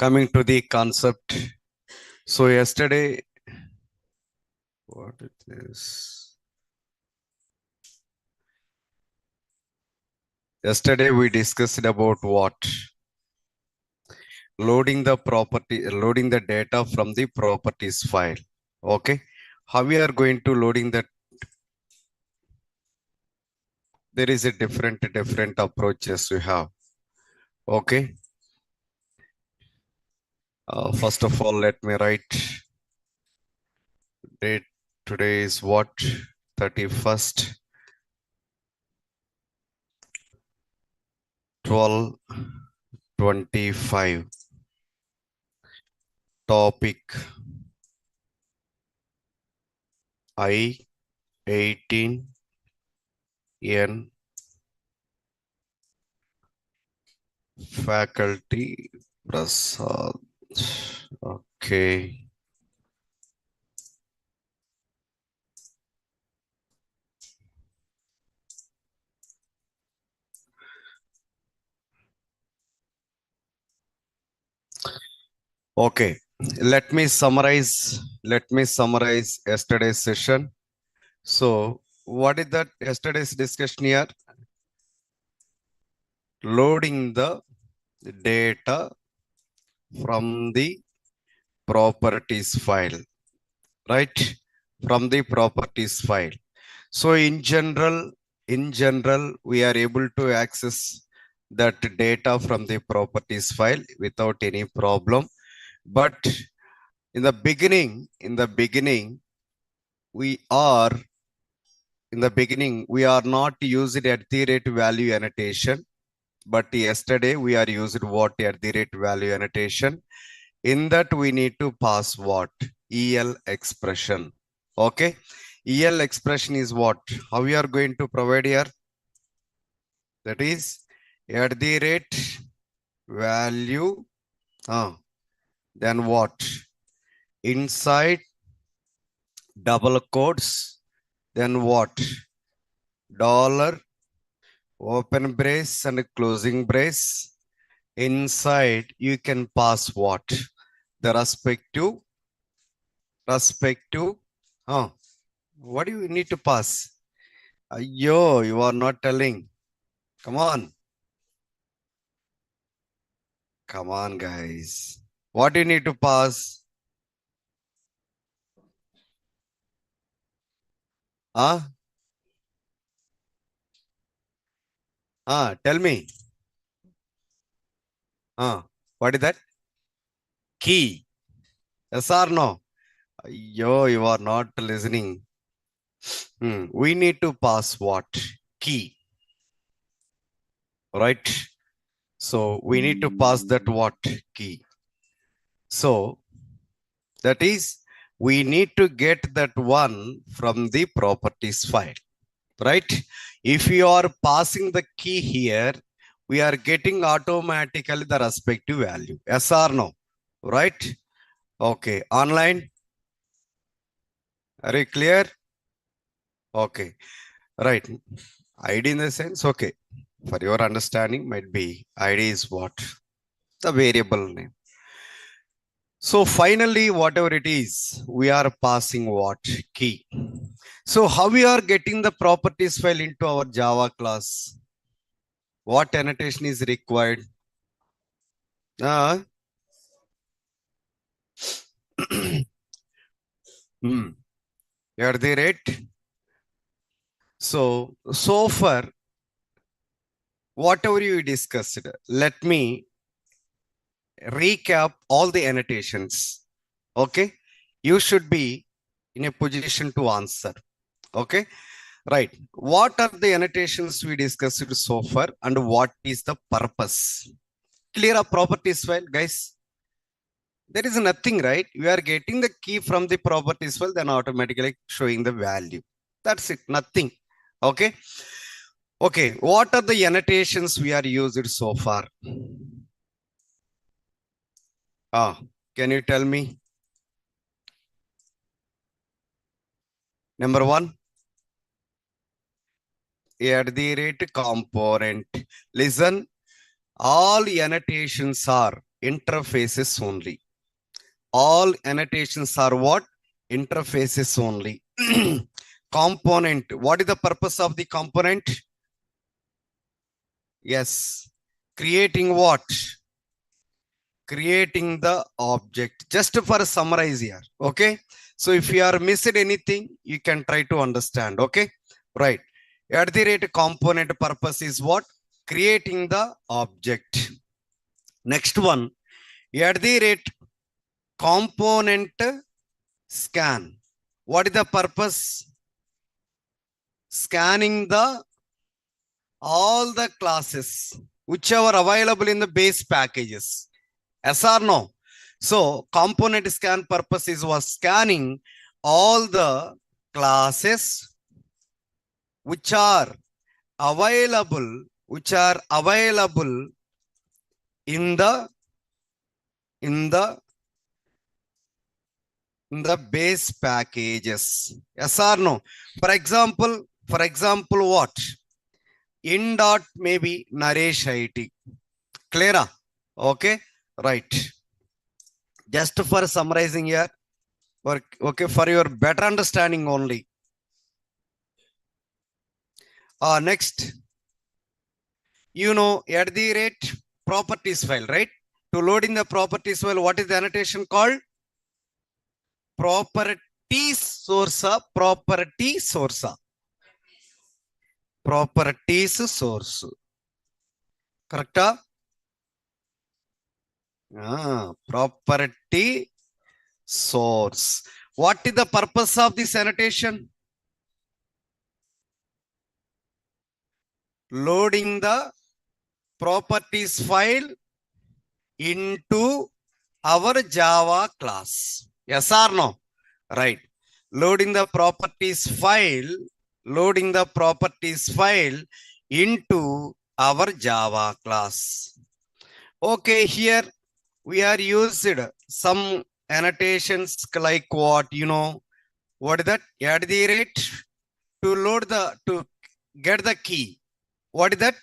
coming to the concept. So yesterday, what it is? Yesterday we discussed about what? Loading the data from the properties file. Okay. How we are going to loading that? There is a different approaches we have. Okay. First of all, let me write date. Today is what? 31st, 12/25. Topic I-18N faculty Prasad. Okay. Okay. Let me summarize yesterday's session. So, what is that yesterday's discussion here? Loading the data from the properties file, right? From the properties file. So in general, we are able to access that data from the properties file without any problem. But in the beginning, we are not using @ value annotation. But yesterday we are using what? @ value annotation. In that we need to pass what? EL expression. Okay. EL expression is what? How we are going to provide here? That is @ value. Then what? Inside double quotes. Then what? Dollar, open brace and closing brace. Inside you can pass what? The respective. What do you need to pass? Yo, you are not telling. Come on. Come on, guys. What do you need to pass? Tell me. What is that? Key. Yes or no? Yo, you are not listening. We need to pass what? Key. Right? So we need to pass that what? Key. So that is, we need to get that one from the properties file. Right? If you are passing the key here, we are getting automatically the respective value. Yes or no? Right? Okay. Online? Are you clear? Okay. Right. ID in the sense, okay. For your understanding, might be ID is what? The variable name. So finally, whatever it is, we are passing what? Key. So how we are getting the properties file into our Java class? What annotation is required? @ So far, whatever you discussed, let me recap all the annotations. Okay. You should be in a position to answer. Okay. Right. What are the annotations we discussed so far and what is the purpose? Clear up properties file, guys. There is nothing, right? We are getting the key from the properties file, then automatically showing the value. That's it. Nothing. Okay. Okay. What are the annotations we are used so far? Can you tell me? Number one, @ component. Listen, all annotations are Interfaces only. All annotations are what? Interfaces only. Component. What is the purpose of the component? Yes. Creating what? Creating the object. Just for summarize here. Okay. So if you are missed anything, you can try to understand. Okay. Right. At the rate component purpose is what? Creating the object. Next one. At the rate component scan. What is the purpose? Scanning the all the classes which are available in the base packages. Yes or no? So component scan purposes was scanning all the classes which are available in the base packages. Yes or no? For example, what? In dot maybe Naresh IT. Clear? Okay, right. Just for summarizing here, okay, for your better understanding only. Next, you know, at the rate properties file, right? To load in the properties file, what is the annotation called? Properties source. Properties source. Correct? Property source. What is the purpose of this annotation? Loading the properties file into our Java class. Yes or no? Right. Loading the properties file into our Java class. Okay, here we are used some annotations like what, you know, what is that? At the rate to get the key. What is that?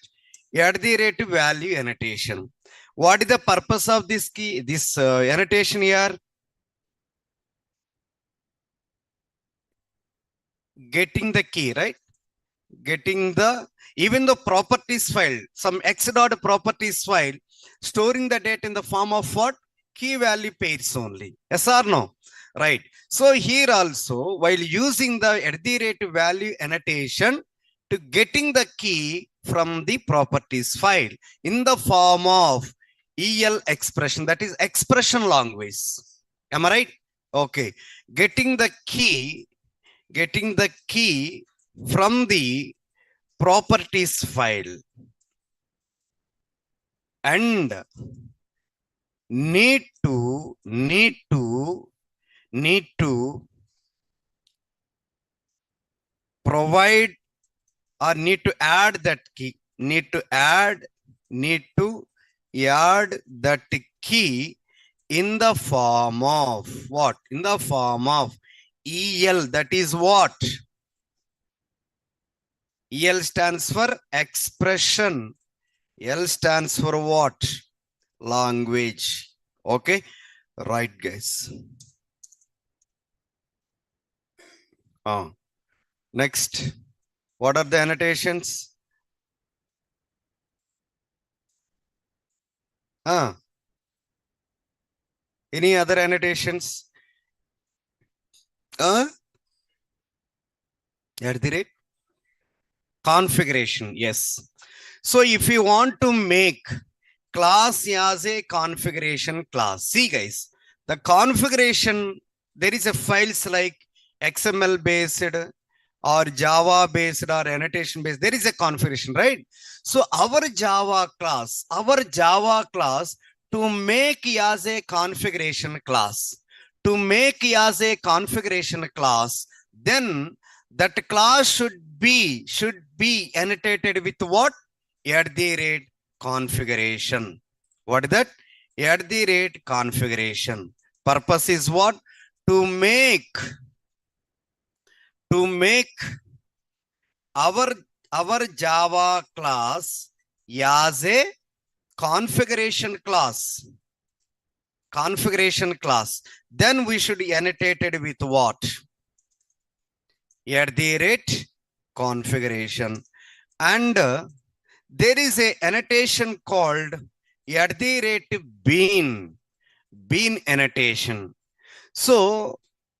At the rate value annotation. What is the purpose of this key, this annotation here? Getting the key, right? Getting the, even the properties file, some x dot properties file, storing the data in the form of what? Key value pairs only. Yes or no? Right. So here also, while using the at the rate value annotation to getting the key from the properties file in the form of EL expression, that is expression language. Am I right? Okay. Getting the key from the properties file and need to provide or need to add that key, need to add that key in the form of what? In the form of EL, that is what? EL stands for expression. L stands for what? Language. Okay. Right, guys. Next. What are the annotations? Any other annotations? At the rate? Configuration. Yes. So if you want to make class as a configuration class, see guys, the configuration, there is a files like XML based or Java based or annotation based. There is a configuration, right? So our Java class to make as a configuration class, then that class should be annotated with what? At the rate configuration. What is that? At the rate configuration. Purpose is what? To make our Java class as a configuration class. configuration class. Then we should annotate it with what? At the rate configuration. And there is a annotation called at the rate bean annotation. So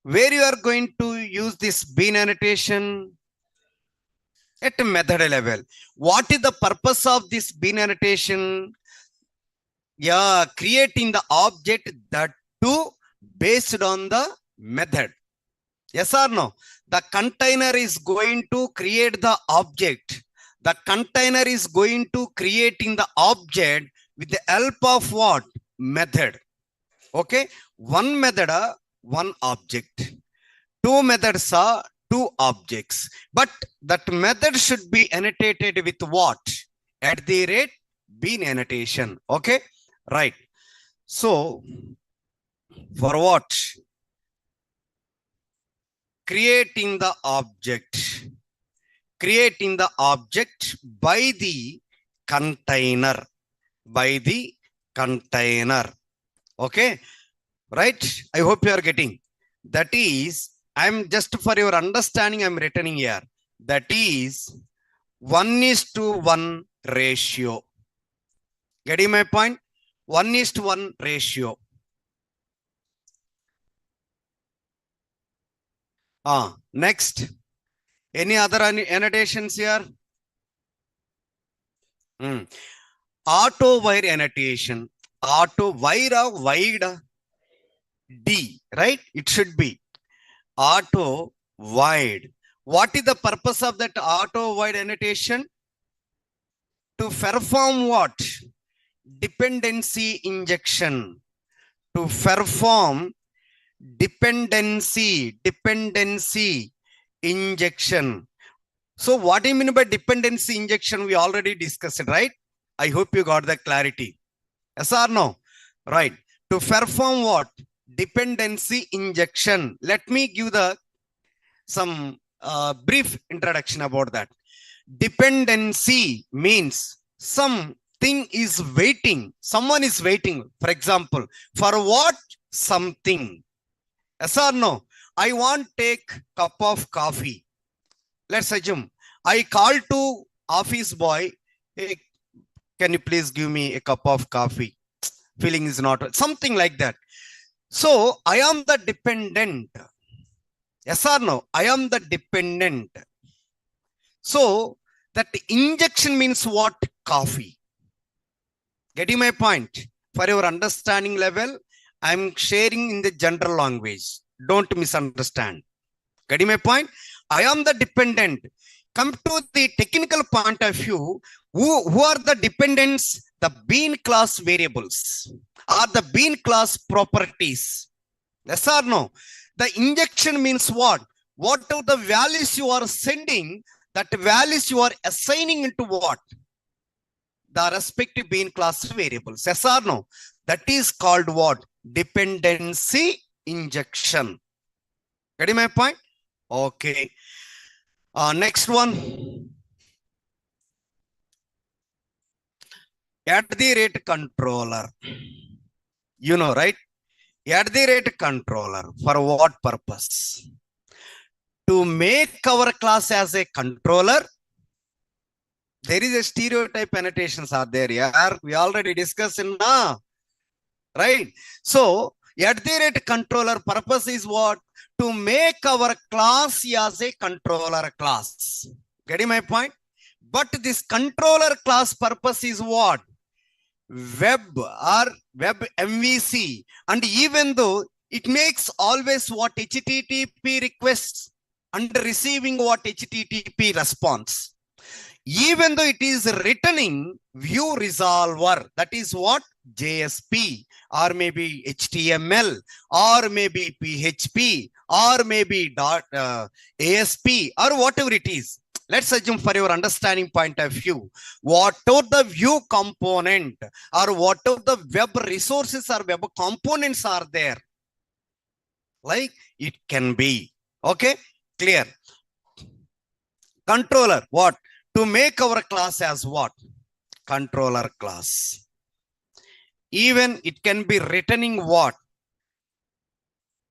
where you are going to use this bean annotation? At a method level. What is the purpose of this bean annotation? Yeah, creating the object that too based on the method. Yes or no? The container is going to create the object. The container is going to creating the object with the help of what? Method. Okay. One method, one object. Two methods are two objects. But that method should be annotated with what? At the rate bean annotation. Okay. Right. So for what? Creating the object. Creating the object by the container. By the container. Okay. Right. I hope you are getting. That is, I'm just for your understanding, I'm writing here. That is 1:1 ratio. Getting my point? 1:1 ratio. Next. Any other annotations here? Auto wire annotation. Auto wire wide D, right? It should be auto wide. What is the purpose of that auto wide annotation? To perform what? Dependency injection. To perform dependency injection. So what do you mean by dependency injection? We already discussed it, right? I hope you got the clarity. Yes or no? Right. To perform what? Dependency injection. Let me give some brief introduction about that. Dependency means something is waiting. Someone is waiting. For example, for what? Something. Yes or no? I want to take a cup of coffee. Let's assume I call to office boy, hey, can you please give me a cup of coffee? Feeling is not something like that. So I am the dependent. Yes or no? I am the dependent. So that injection means what? Coffee. Getting my point? For your understanding level, I'm sharing in the general language. Don't misunderstand. Getting my point? I am the dependent. Come to the technical point of view. Who are the dependents? The bean class variables or the bean class properties. Yes or no? The injection means what? What are the values you are sending? That values you are assigning into what? The respective bean class variables. Yes or no? That is called what? Dependency injection. Getting my point? Okay. Next one. At the rate controller. You know, right? At the rate controller. For what purpose? To make our class as a controller. There is a stereotype annotations are there. Yeah, we already discussed in now. Right? So, at the rate controller purpose is what? To make our class as a controller class. Getting my point? But this controller class purpose is what? Web or web MVC. And even though it makes always what? HTTP requests and receiving what? HTTP response. Even though it is returning view resolver, that is what? JSP, or maybe HTML, or maybe PHP, or maybe ASP, or whatever it is. Let's assume for your understanding point of view, whatever the view component or whatever the web resources or web components are there, like it can be. Okay, clear. Controller, what? To make our class as what? Controller class. Even it can be returning what?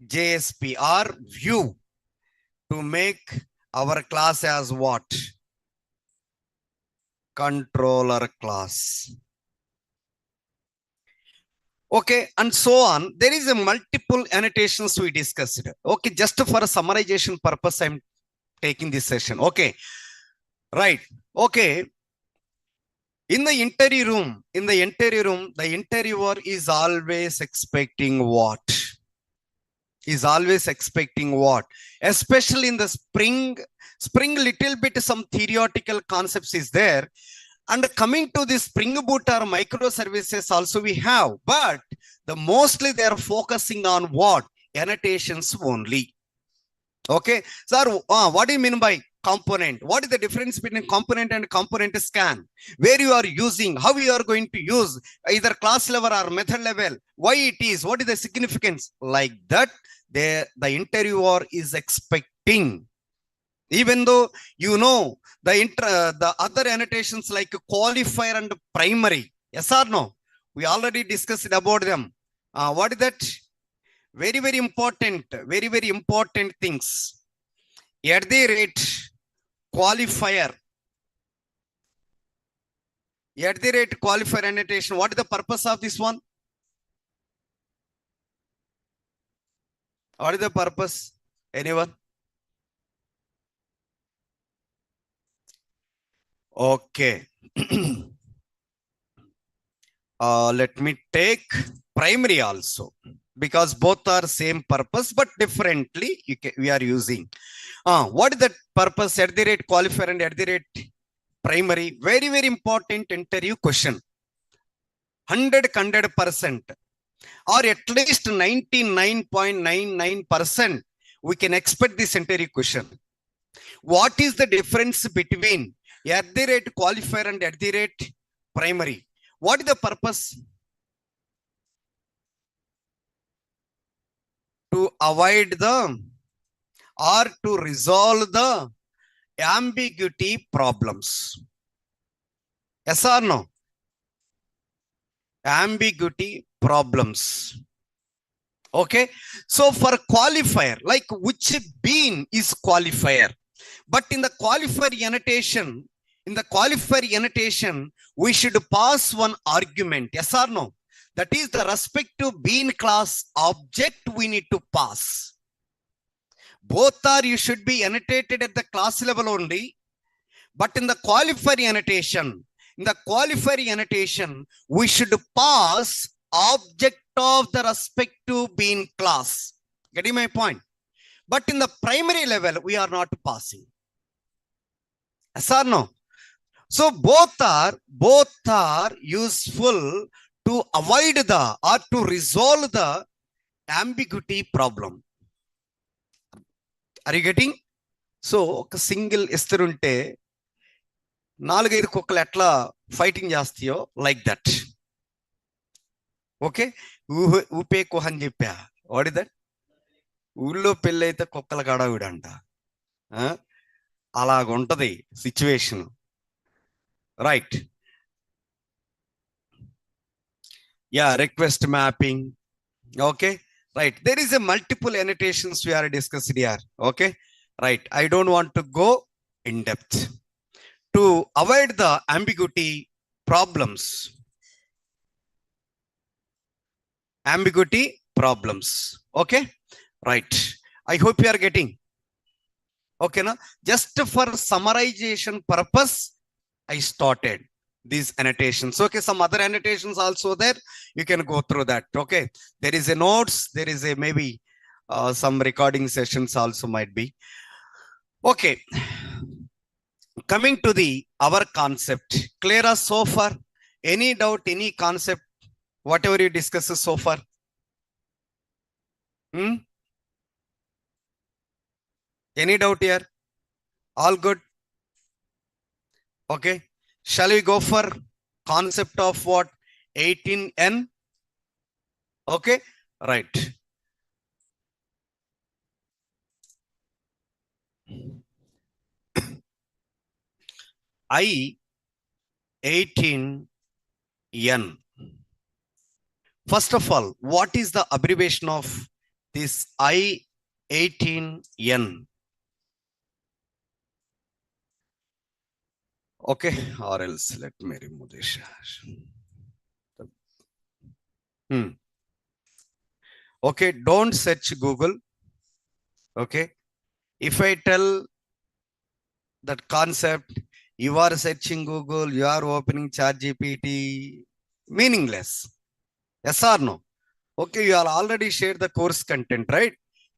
JSP or view to make our class as what? Controller class. Okay, and so on. There is a multiple annotations we discussed. Okay, just for a summarization purpose, I'm taking this session. Okay, right. Okay. In the interview room, the interviewer is always expecting what? Is always expecting what? Especially in the spring little bit some theoretical concepts is there. And coming to the Spring Boot or microservices also we have, but the mostly they are focusing on what? Annotations only. Okay, sir, what do you mean by component? What is the difference between component and component scan? Where you are using, how you are going to use, either class level or method level, why it is, what is the significance? Like that, the interviewer is expecting. Even though you know the other annotations like qualifier and primary, yes or no? We already discussed about them. What is that? Very, very important, very important things. At the rate qualifier, at the rate qualifier annotation, what is the purpose of this one? What is the purpose? Anyone? Okay. Let me take primary also, because both are same purpose but differently we are using. What is the purpose? At the rate qualifier and at the rate primary, very important interview question. 100% or at least 99.99% we can expect this interview question. What is the difference between at the rate qualifier and at the rate primary? What is the purpose? To avoid the or to resolve the ambiguity problems. Yes or no? Ambiguity problems. Okay. So for qualifier, like which bean is qualifier? But in the qualifier annotation, we should pass one argument. Yes or no? That is the respective bean class object we need to pass. Both are you should be annotated at the class level only. But in the qualifier annotation, we should pass object of the respective bean class. Getting my point? But in the primary level, we are not passing. Yes or no? So both are useful to avoid the or to resolve the ambiguity problem. Are you getting? So a single isturunte 4-5 కుక్కలు ఎట్లా fighting చేస్తాయో like that. Okay, ఊపే కుహ అని చెప్పా. What is that? ఊళ్ళో పెళ్ళి అయితే కుక్కల గడవిడంట. అలాగుంటది situation. Right. Yeah, request mapping. Okay, right. There is a multiple annotations we are discussed here. Okay, right. I don't want to go in depth. To avoid the ambiguity problems. Okay, right. I hope you are getting. Okay, now just for summarization purpose, I started these annotations. Okay, some other annotations also there. You can go through that. Okay, there is a notes. There is a maybe some recording sessions also might be. Okay, coming to the our concept. Clear as so far? Any doubt? Any concept? Whatever you discussed so far. Any doubt here? All good? Okay. Shall we go for concept of what? 18N? Okay. Right. I 18N. First of all, what is the abbreviation of this I-18N? Okay, or else let me remove this. Okay, don't search Google. Okay, if I tell that concept, you are searching Google, you are opening ChatGPT, meaningless. Yes or no? Okay, you are already shared the course content, right?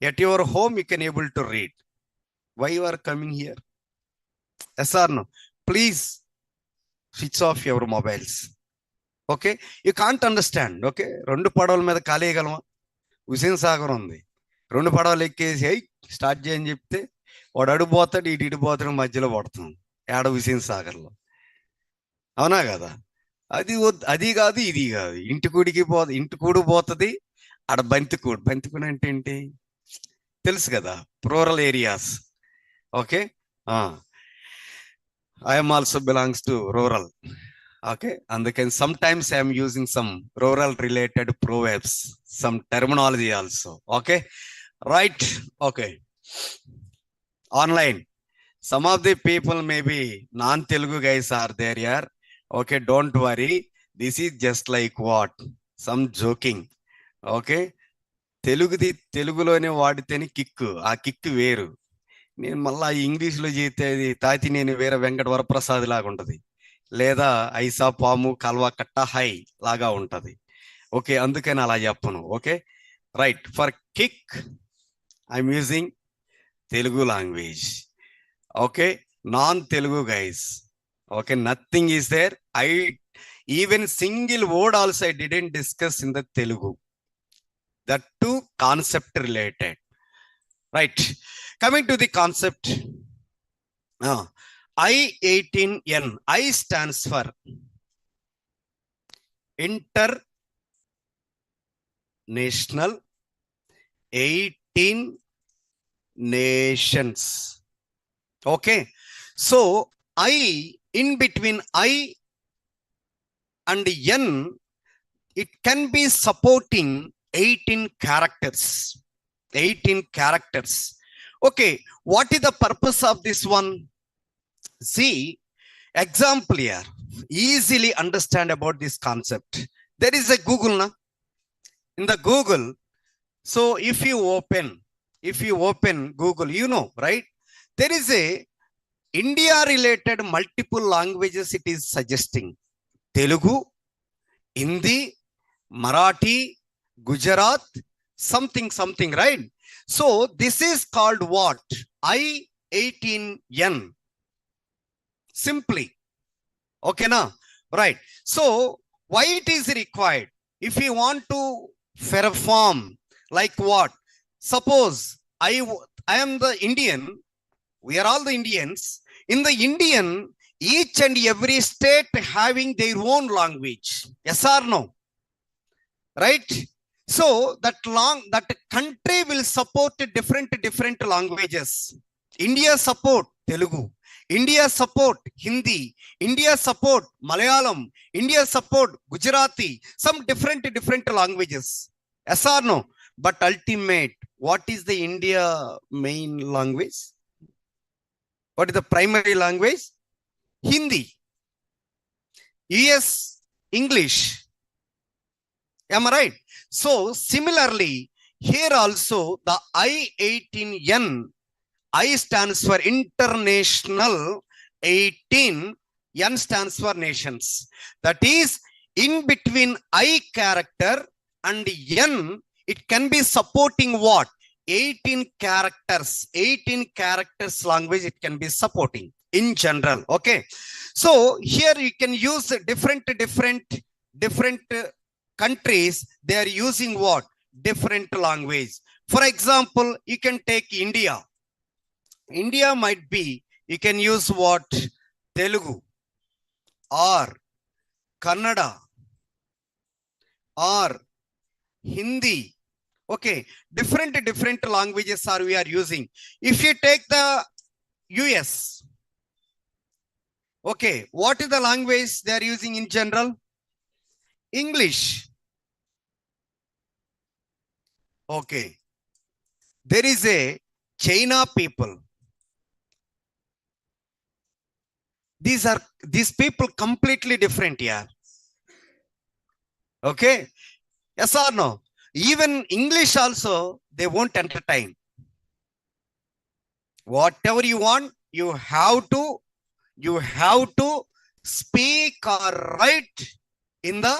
At your home, you can able to read. Why you are coming here? Yes or no? Please switch off your mobiles. Okay, you can't understand. Okay, రెండు పడవల మీద కాలేయగలమా? హుసేన్ సాగర్ ఉంది, రెండు పడవలు ఎక్కేసి start చేయని చెప్తే వాడు అడుగుపోతాడు, ఇడిపోతాడు, మధ్యలో పడుతుంది ఏడ హుసేన్ సాగర్లో. అవునా కదా? అది కాదు ఇది కాదు, ఇంటి కూడి పోతుంది, ఆడ బంతికూడు అంటే ఏంటి తెలుసు కదా, rural areas. Okay, I'm also belongs to rural. Okay, అందుకని sometimes I am using some rural related proverbs, some terminology also. Okay, right. Okay, online some of the people maybe non-Telugu guys are there here. Okay, don't worry, this is just like what, some joking. Okay, తెలుగులోనే వాడితేనే kick, ఆ kick వేరు. నేను మళ్ళీ ఇంగ్లీష్లో చేస్తే తాతి నేను వేరే వెంకట వరప్రసాద్ లాగా ఉంటుంది, లేదా ఐసా పాము కల్వా కట్ట హై లాగా ఉంటది. ఓకే, అందుకని అలా చెప్పను. Okay, right. For kick I'm using Telugu language. Okay, non Telugu guys. Okay, nothing is there. I even single word also I didn't discuss in the Telugu, that to concept related. Right, coming to the concept. I-18N. I stands for International 18 Nations. Okay, so I, in between I and N, it can be supporting 18 characters. 18 characters. Okay, what is the purpose of this one? See, example here, easily understand about this concept. There is a Google na? In the Google, so if you open Google, you know, right? There is a India related multiple languages it is suggesting. Telugu, Hindi, Marathi, Gujarat, something, right? So this is called what? I-18N. Simply. Okay, now, right? So why it is required? If you want to perform like what? Suppose I am the Indian, we are all the Indians. In the Indian, each and every state having their own language. Yes or no? Right? So that country will support different languages. India support Telugu, India support Hindi, India support Malayalam, India support Gujarati, some different languages. Yes or no? But ultimate, what is the India main language? What is the primary language? Hindi. US English. Am I right? So similarly, here also the I-18N, I stands for International 18, N stands for nations. That is, in between I character and N, it can be supporting what? 18 characters language it can be supporting in general. Okay, so here you can use different countries, they are using what? Different language. For example, you can take India. India might be, you can use what? Telugu or Kannada or Hindi. Okay, different languages are we are using. If you take the US, okay, what is the language they are using in general? English. Okay. There is a China people. These people completely different, yeah. Okay. Yes or no? Even English also, they won't entertain. Whatever you want, you have to speak or write in the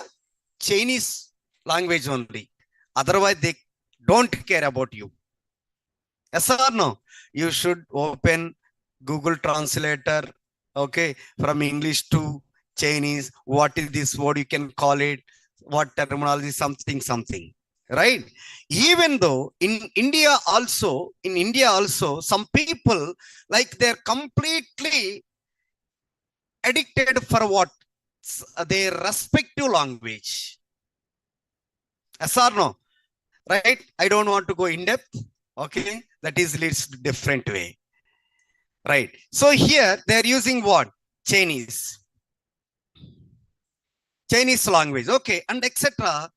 Chinese language only. Otherwise, they don't care about you. Yes or no? You should open Google Translator, okay, from English to Chinese. What is this word? You can call it what terminology, something, right? Even though in India also, some people like they're completely addicted for what? Their respective language. Yes or no? Right? I don't want to go in depth. Okay, that is leads to different way. Right. So here they're using what? Chinese. Chinese language. Okay, and etc.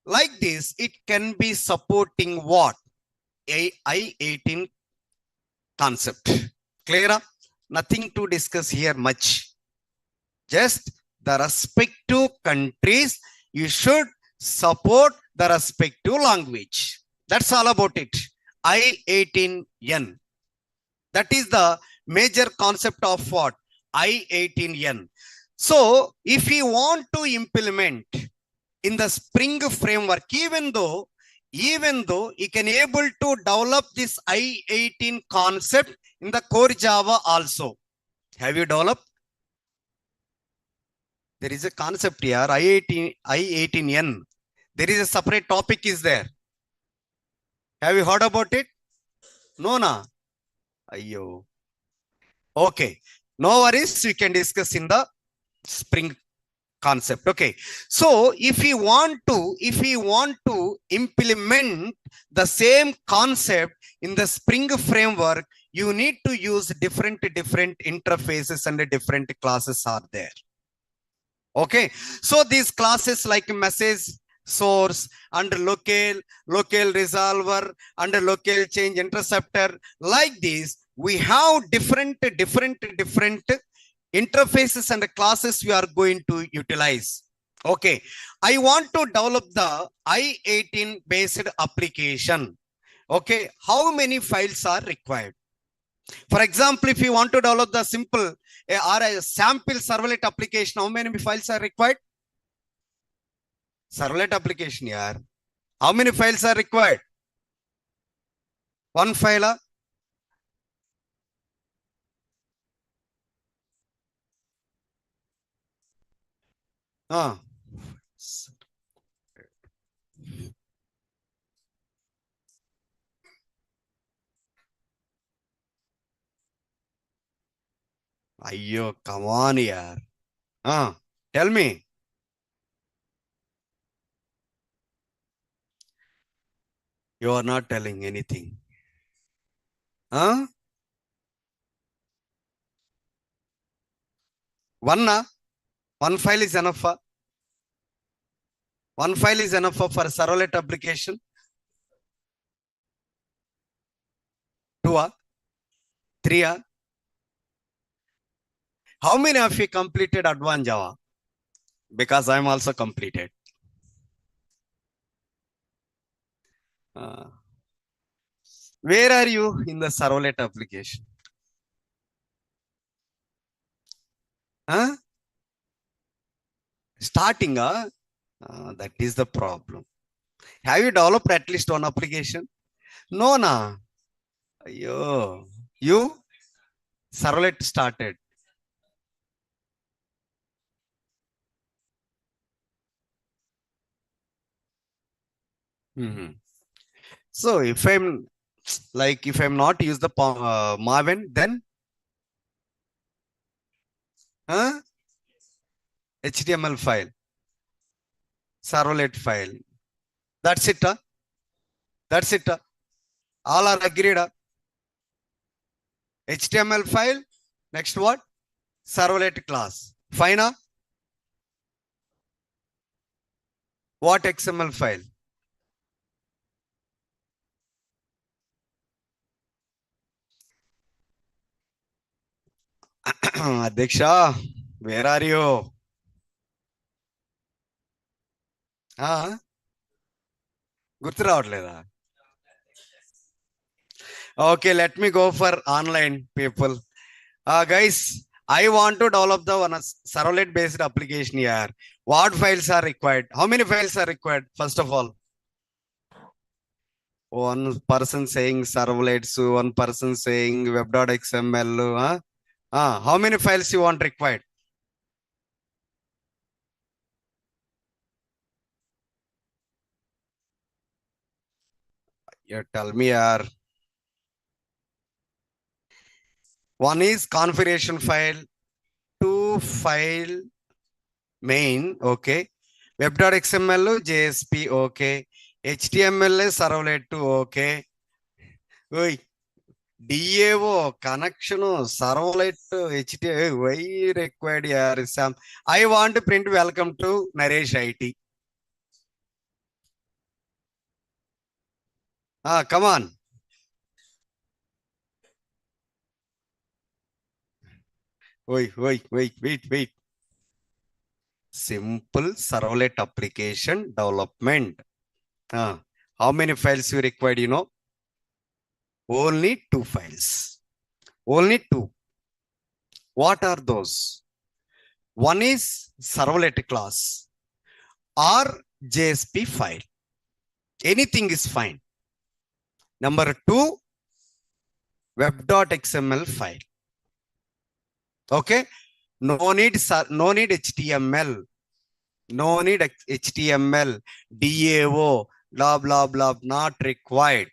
Like this, it can be supporting what? I-18 concept. Clear? Nothing to discuss here much. Just the respective countries, you should support the respective language. That's all about it. I-18N. That is the major concept of what? I-18N. So if you want to implement in the Spring framework, even though you can able to develop this I-18 concept in the core Java also. Have you developed? There is a concept here, I-18N. There is a separate topic is there. Have you heard about it? No, na. Ayyo. Okay. No worries. We can discuss in the Spring concept. Okay. So if we want to implement the same concept in the Spring framework, you need to use different interfaces and different classes are there. Okay. So these classes like message source and local resolver and local change interceptor, like this we have different interfaces and classes we are going to utilize. Okay, I want to develop the I-18 based application. Okay, how many files are required? For example, if you want to develop the simple or a sample servlet application, how many files are required? Servlet application, yaar. How many files are required? One file. Ayyo, come on, yaar. Tell me. You are not telling anything. One file is enough. One file is enough for servlet application. Two, three. How many of you completed advanced Java? Because I'm also completed. Where are you in the servlet application? Starting, that is the problem. Have you developed at least one application? No, na. Yo, you servlet started. So if I'm not use the Maven, then HTML file, servlet file. That's it. That's it. All are agreed. HTML file. Next what? Servlet class. Fine. What XML file? Adhiksha, where are you? గుర్తు రావట్లేదా? Okay, let me go for online people. Guys, I want to develop the one servlet based application here. What files are required? How many files are required? First of all, one person saying servlets, one person saying web.xml. How many files you want required? You tell me, yaar. One is configuration file, two file main, okay. Web.xml, JSP, okay. HTML, servlet, okay. Oi, DAO, connection, servlet, HTML, why required here, Sam? I want to print welcome to Naresh IT. Come on. Wait. Simple servlet application development. How many files you required, you know? Only 2 files. Only 2. What are those? One is servlet class or JSP file. Anything is fine. Number 2, web.xml file. Okay. No need HTML. No need HTML, DAO, blah, not required.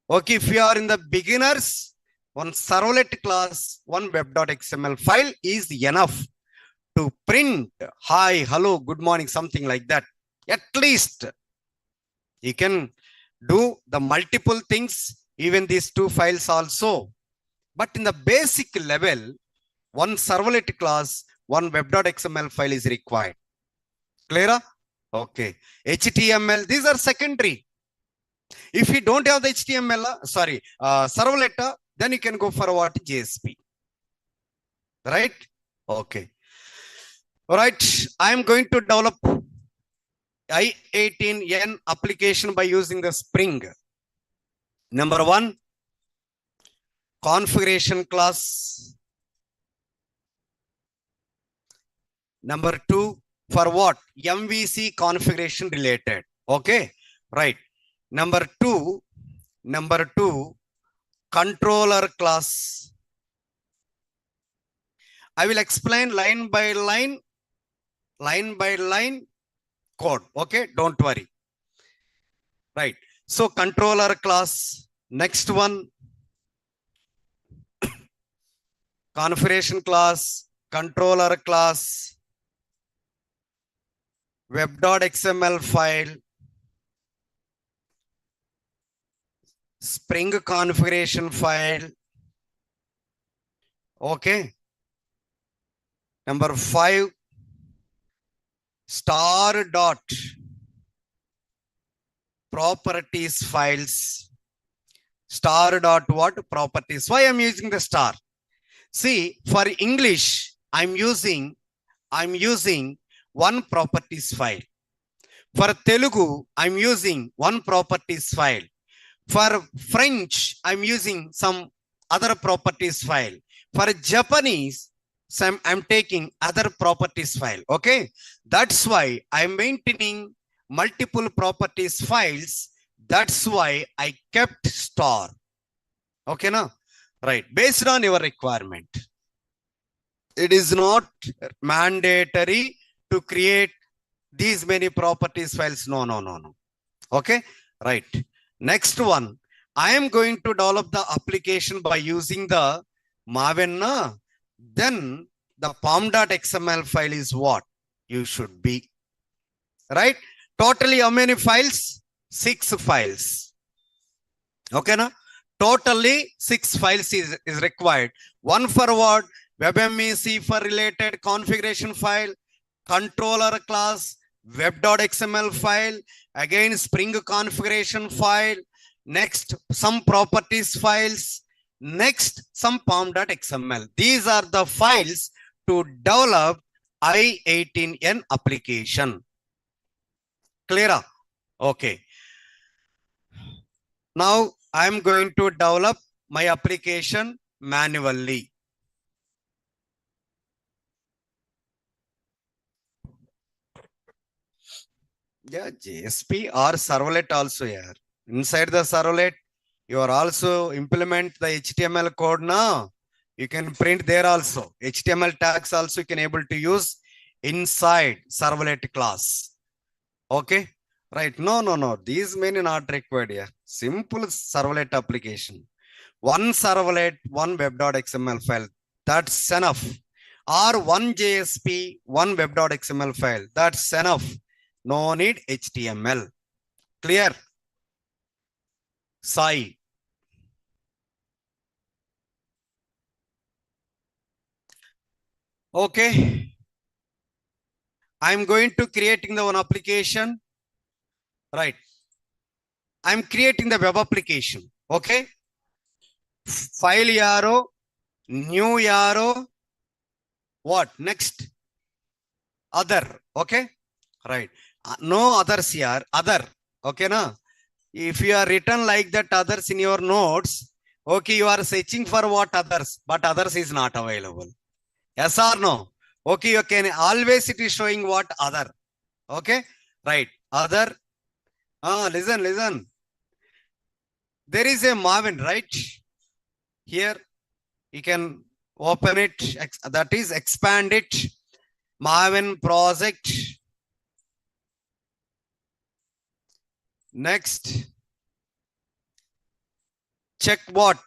Okay, if you are in the beginners, one servlet class, one web.xml file is enough to print hi, hello, good morning, something like that. At least you can do the multiple things, even these 2 files also. But in the basic level, one servlet class, one web.xml file is required. Clear? Okay. HTML, these are secondary. If you don't have the HTML, servlet, then you can go for what? JSP. Right? Okay. All right. I am going to develop I18N application by using the Spring. Number 1, configuration class. Number 2, for what? MVC configuration related. Okay. Right. Number 2, controller class. I will explain line by line code. Okay, don't worry. Right. So controller class. Next one, configuration class, controller class, web.xml file, Spring configuration file. Okay. Number 5, star dot properties files. Star dot what? Properties. Why I'm using the star? See, for English, I'm using one properties file. For Telugu, I'm using one properties file. For French, I'm using some other properties file. For Japanese, I'm taking other properties file. Okay. That's why I'm maintaining multiple properties files. That's why I kept star. Okay, now? Right. Based on your requirement. It is not mandatory to create these many properties files. No. Okay. Right. Next one, I am going to develop the application by using the Maven. Then the pom.xml file is what you should be. Right? Totally how many files? 6 files. Okay, na? Totally 6 files is required. One for what? WebMEC for related configuration file, controller class, web.xml file, again Spring configuration file, next some properties files, Next, some pom.xml. These are the files to develop I18N application. Clear? Okay. Now I'm going to develop my application manually. Yeah, JSP or servlet also here. Inside the servlet, you are also implement the HTML code now. You can print there also. HTML tags also you can able to use inside servlet class. Okay. Right. No. These many not required here. Simple servlet application. One servlet, one web.xml file. That's enough. Or one JSP, one web.xml file. That's enough. No need HTML. Clear? Sai. Okay. I'm going to creating the one application. Right. I'm creating the web application. Okay. File arrow, new arrow. What next? Other. Okay. Right. No others here. Other. Okay. Na? If you are written like that others in your notes, okay, you are searching for what others, but others is not available. Yes or no? Okay, you can always it is showing what other. Okay. Right. Other. Listen. There is a Maven, right? Here you can open it. That is expand it. Maven project. Next. Check what?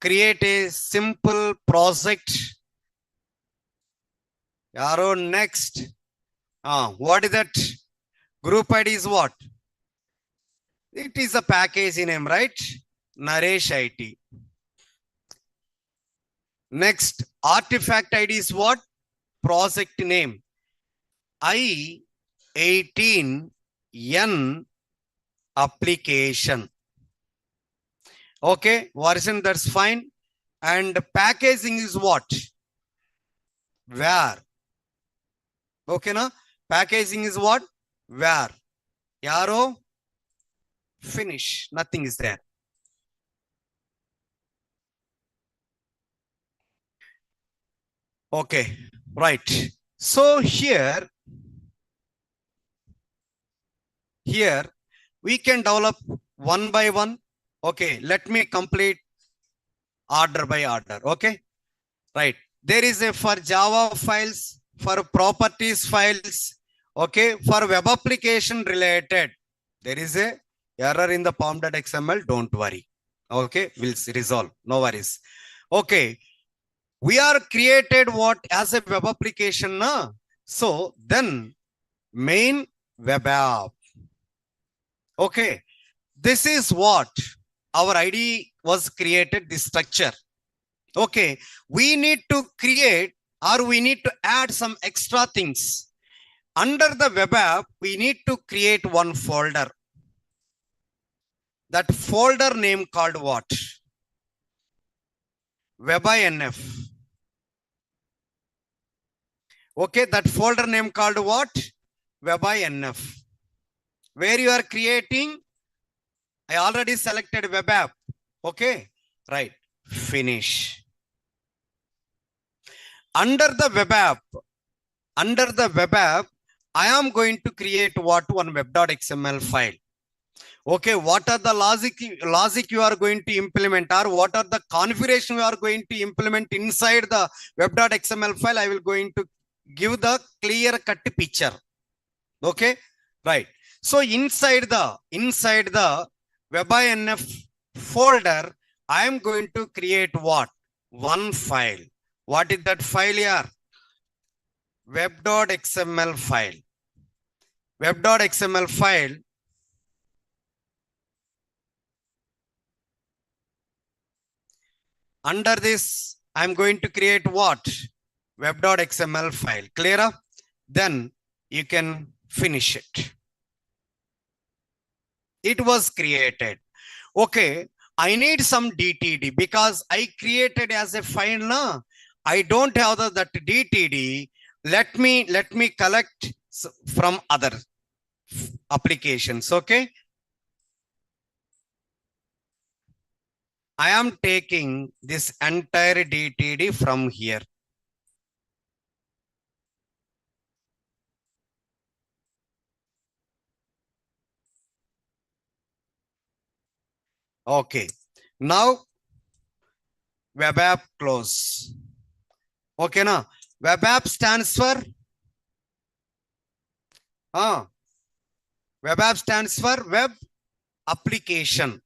Create a simple project. Arrow next. What is that? Group ID is what? It is a package name, right? Naresh IT. Next, artifact ID is what? Project name. I18N application. Okay, version that's fine. And packaging is what? Where? Okay, na? Packaging is what? Where? Arrow. Finish. Nothing is there. Okay, right. So here we can develop one by one. Okay, let me complete order by order. Okay, right. There is a for Java files, for properties files. Okay, for web application related, there is a error in the pom.xml. Don't worry. Okay, we'll resolve. No worries. Okay, we are created what as a web application na? So then main web app. Okay, this is what our ID was created, this structure. Okay, we need to create or we need to add some extra things. Under the web app, we need to create one folder. That folder name called what? WebINF. Okay, that folder name called what? WebINF. Where you are creating, I already selected web app. Okay, right. Finish. Under the web app, I am going to create what? One web.xml file. Okay, what are the logic you are going to implement, or what are the configuration you are going to implement inside the web.xml file? I will going to give the clear cut picture. Okay, right. So inside the WebINF folder, I am going to create what? One file. What is that file here? Web.xml file. Web.xml file. Under this, I'm going to create what? Web.xml file. Clear? Then you can finish it. It was created. Okay. I need some DTD because I created as a file now. I don't have that DTD. Let me collect from other applications. Okay. I am taking this entire DTD from here. Okay. Now web app close. Okay, now web app stands for web app stands for web application.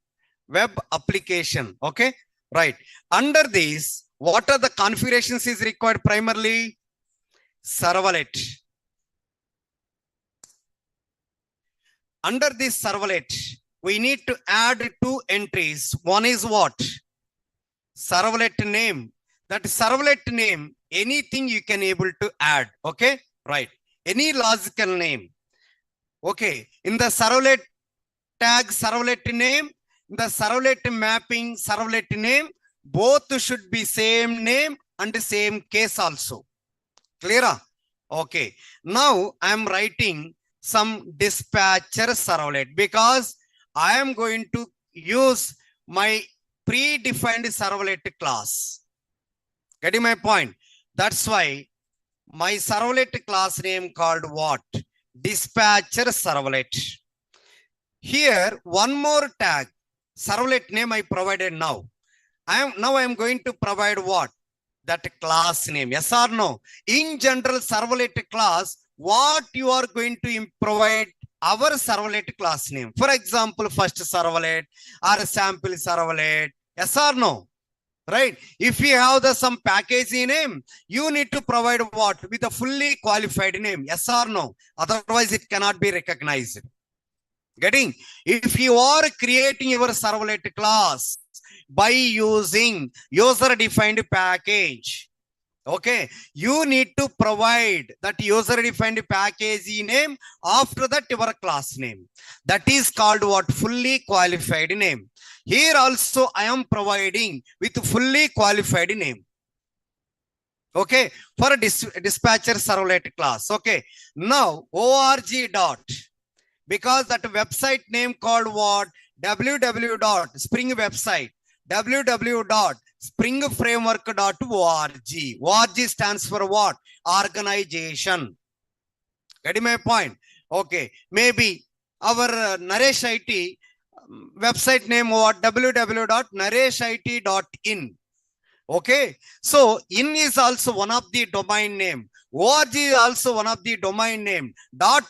Web application. Okay, right. Under this, what are the configurations is required primarily? Servlet. Under this servlet, we need to add two entries. One is what? Servlet name. That servlet name, anything you can able to add. Okay, right. Any logical name. Okay, in the servlet tag, servlet name, the servlet mapping, servlet name, both should be same name and same case also. Clear? Okay. Now I am writing some dispatcher servlet because I am going to use my predefined servlet class. Getting my point? That's why my servlet class name called what? Dispatcher servlet. Here, one more tag, servlet name I provided now. I am going to provide what? That class name. Yes or no? In general, servlet class, what you are going to provide our servlet class name. For example, first servlet or sample servlet. Yes or no? Right? If you have some package name, you need to provide what? With a fully qualified name. Yes or no? Otherwise, it cannot be recognized. Getting? If you are creating your servlet class by using user defined package, okay, you need to provide that user defined package name after that your class name. That is called what? Fully qualified name. Here also I am providing with fully qualified name. Okay, for a dispatcher servlet class. Okay, now org dot, because that website name called what? www.spring website, www.springframework.org. org stands for what? Organization. Getting my point? Okay, maybe our Naresh IT website name what? www.nareshit.in. Okay, so in is also one of the domain name. org is also one of the domain name.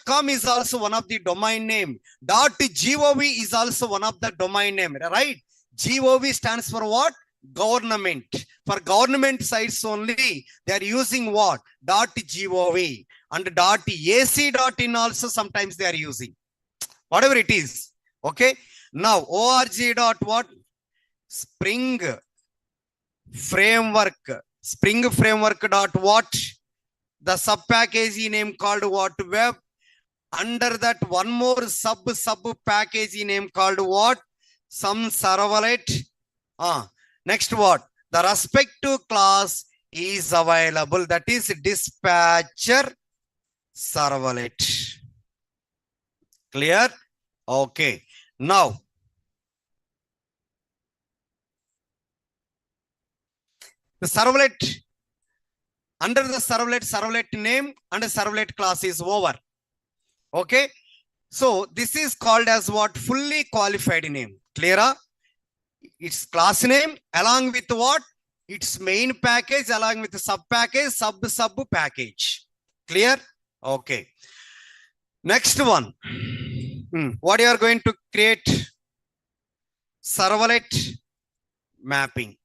.com is also one of the domain name. .gov is also one of the domain name. Right? GOV stands for what? Government. For government sites only, they are using what? .gov and .ac.in also sometimes they are using. Whatever it is. Okay. Now org dot what? Spring framework. Spring framework dot what? The sub package name called what? Web. Under that one more sub package name called what? Some servlet. Next what? The respective class is available. That is dispatcher servlet. Clear? Okay. Now the servlet, under the servlet name and servlet class is over. Okay. So this is called as what? Fully qualified name. Clear? Its class name along with what? Its main package along with the sub package, sub package. Clear? Okay. Next one. What you are going to create? Servlet mapping.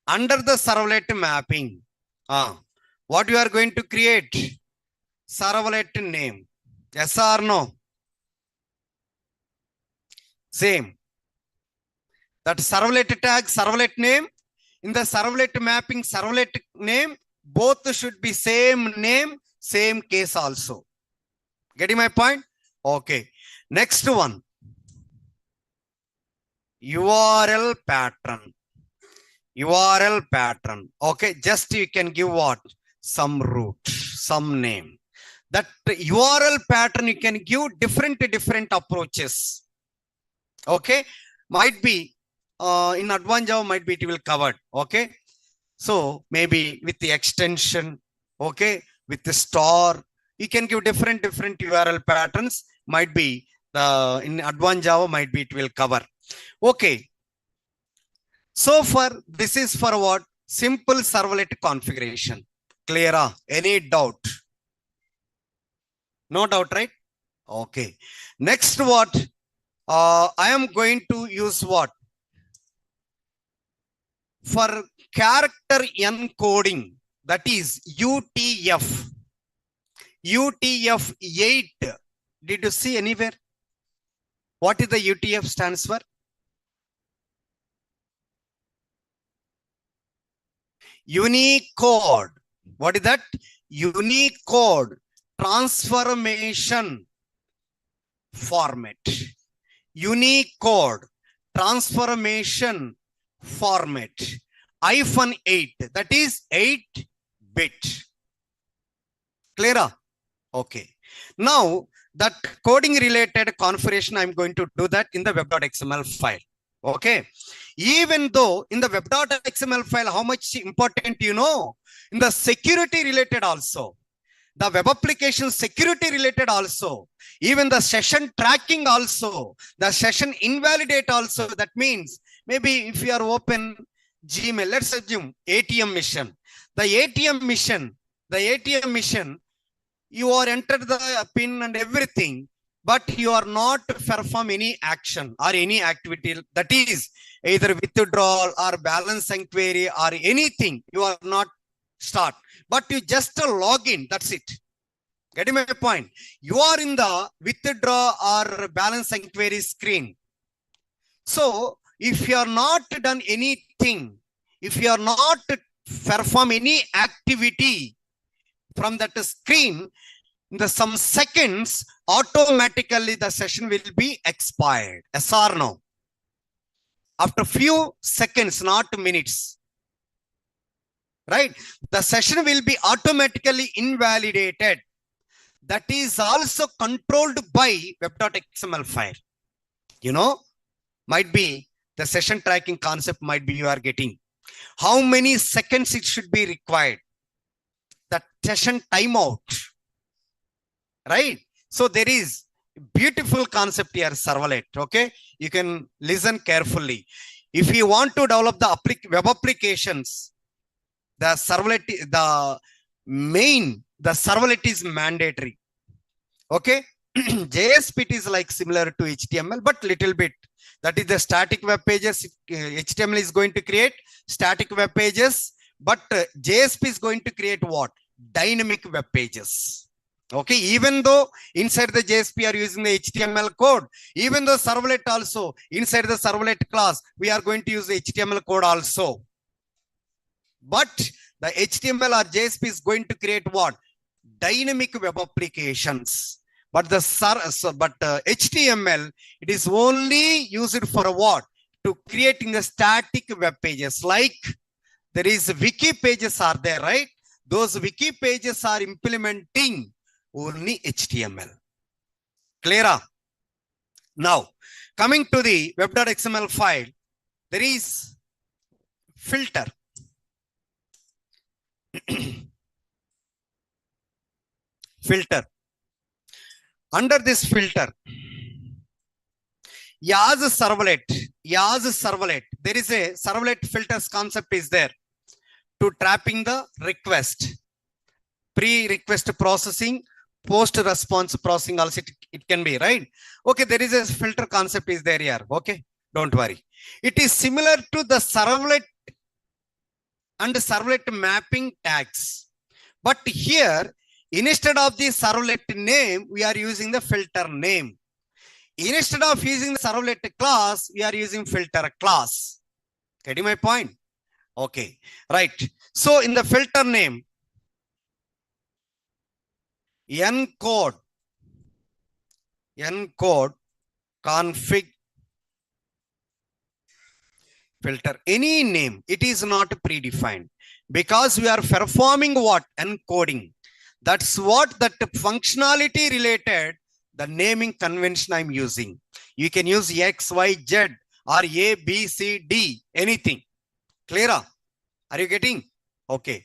Under the servlet mapping, what you are going to create? Servlet name. Yes or no? Same. That servlet tag, servlet name, in the servlet mapping, servlet name, both should be same name, same case also. Getting my point? Okay. Next one. URL pattern. URL pattern. Okay, just you can give what? Some root, some name. That URL pattern you can give different approaches. Okay, might be in advanced Java might be it will covered. Okay, so maybe with the extension, okay, with the star, you can give different URL patterns. Might be the in advanced Java might be it will cover. Okay, so far this is for what? Simple servlet configuration. Clear? Any doubt? No doubt, right? Okay. Next, what? I am going to use what? For character encoding, that is UTF. UTF-8. Did you see anywhere? What is the UTF stands for? Unicode. What is that? Unicode transformation format. Unicode transformation format. -8. That is 8-bit. Clear? Okay. Now, that coding related configuration, I'm going to do that in the web.xml file. Okay. Even though in the web.xml file, how much important you know, in the security related also, the web application security related also, even the session tracking also, the session invalidate also. That means maybe if you are open Gmail, let's assume ATM mission, the ATM mission, you are entered the pin and everything, but you are not perform any action or any activity, that is either withdrawal or balance inquiry or anything, you are not start, but you just log in, that's it. Getting my point? You are in the withdraw or balance inquiry screen. So if you are not done anything, if you are not perform any activity from that screen, in the some seconds, automatically the session will be expired. Yes or no? After few seconds, not minutes. Right? The session will be automatically invalidated. That is also controlled by web.xml file. You know, might be the session tracking concept might be you are getting. How many seconds it should be required? The session timeout. Right? So there is beautiful concept here, servlet. Okay, you can listen carefully. If you want to develop the web applications, the servlet, the servlet is mandatory. Okay, JSP is like similar to HTML, but little bit. That is the static web pages. HTML is going to create static web pages, but JSP is going to create what? Dynamic web pages. Okay, even though inside the JSP are using the HTML code, even though servlet also, inside the servlet class, we are going to use the HTML code also. But the HTML or JSP is going to create what? Dynamic web applications. But the HTML, it is only used for what? To creating the static web pages. Like there is wiki pages are there, right? Those wiki pages are implementing only HTML. Clear? Now, coming to the web.xml file, there is filter. Filter. Under this filter, Yaz servlet, there is a servlet filters concept is there to trapping the request, pre-request processing, post-response processing also it can be, right? Okay, there is a filter concept is there here. Okay, don't worry. It is similar to the servlet and servlet mapping tags. But here, instead of the servlet name, we are using the filter name. Instead of using the servlet class, we are using filter class. Getting my point? Okay, right. So in the filter name, encode config filter any name. It is not predefined because we are performing what? Encoding. That's what that functionality related, the naming convention I'm using. You can use X, Y, Z or A, B, C, D, anything. Clear? Are you getting? Okay.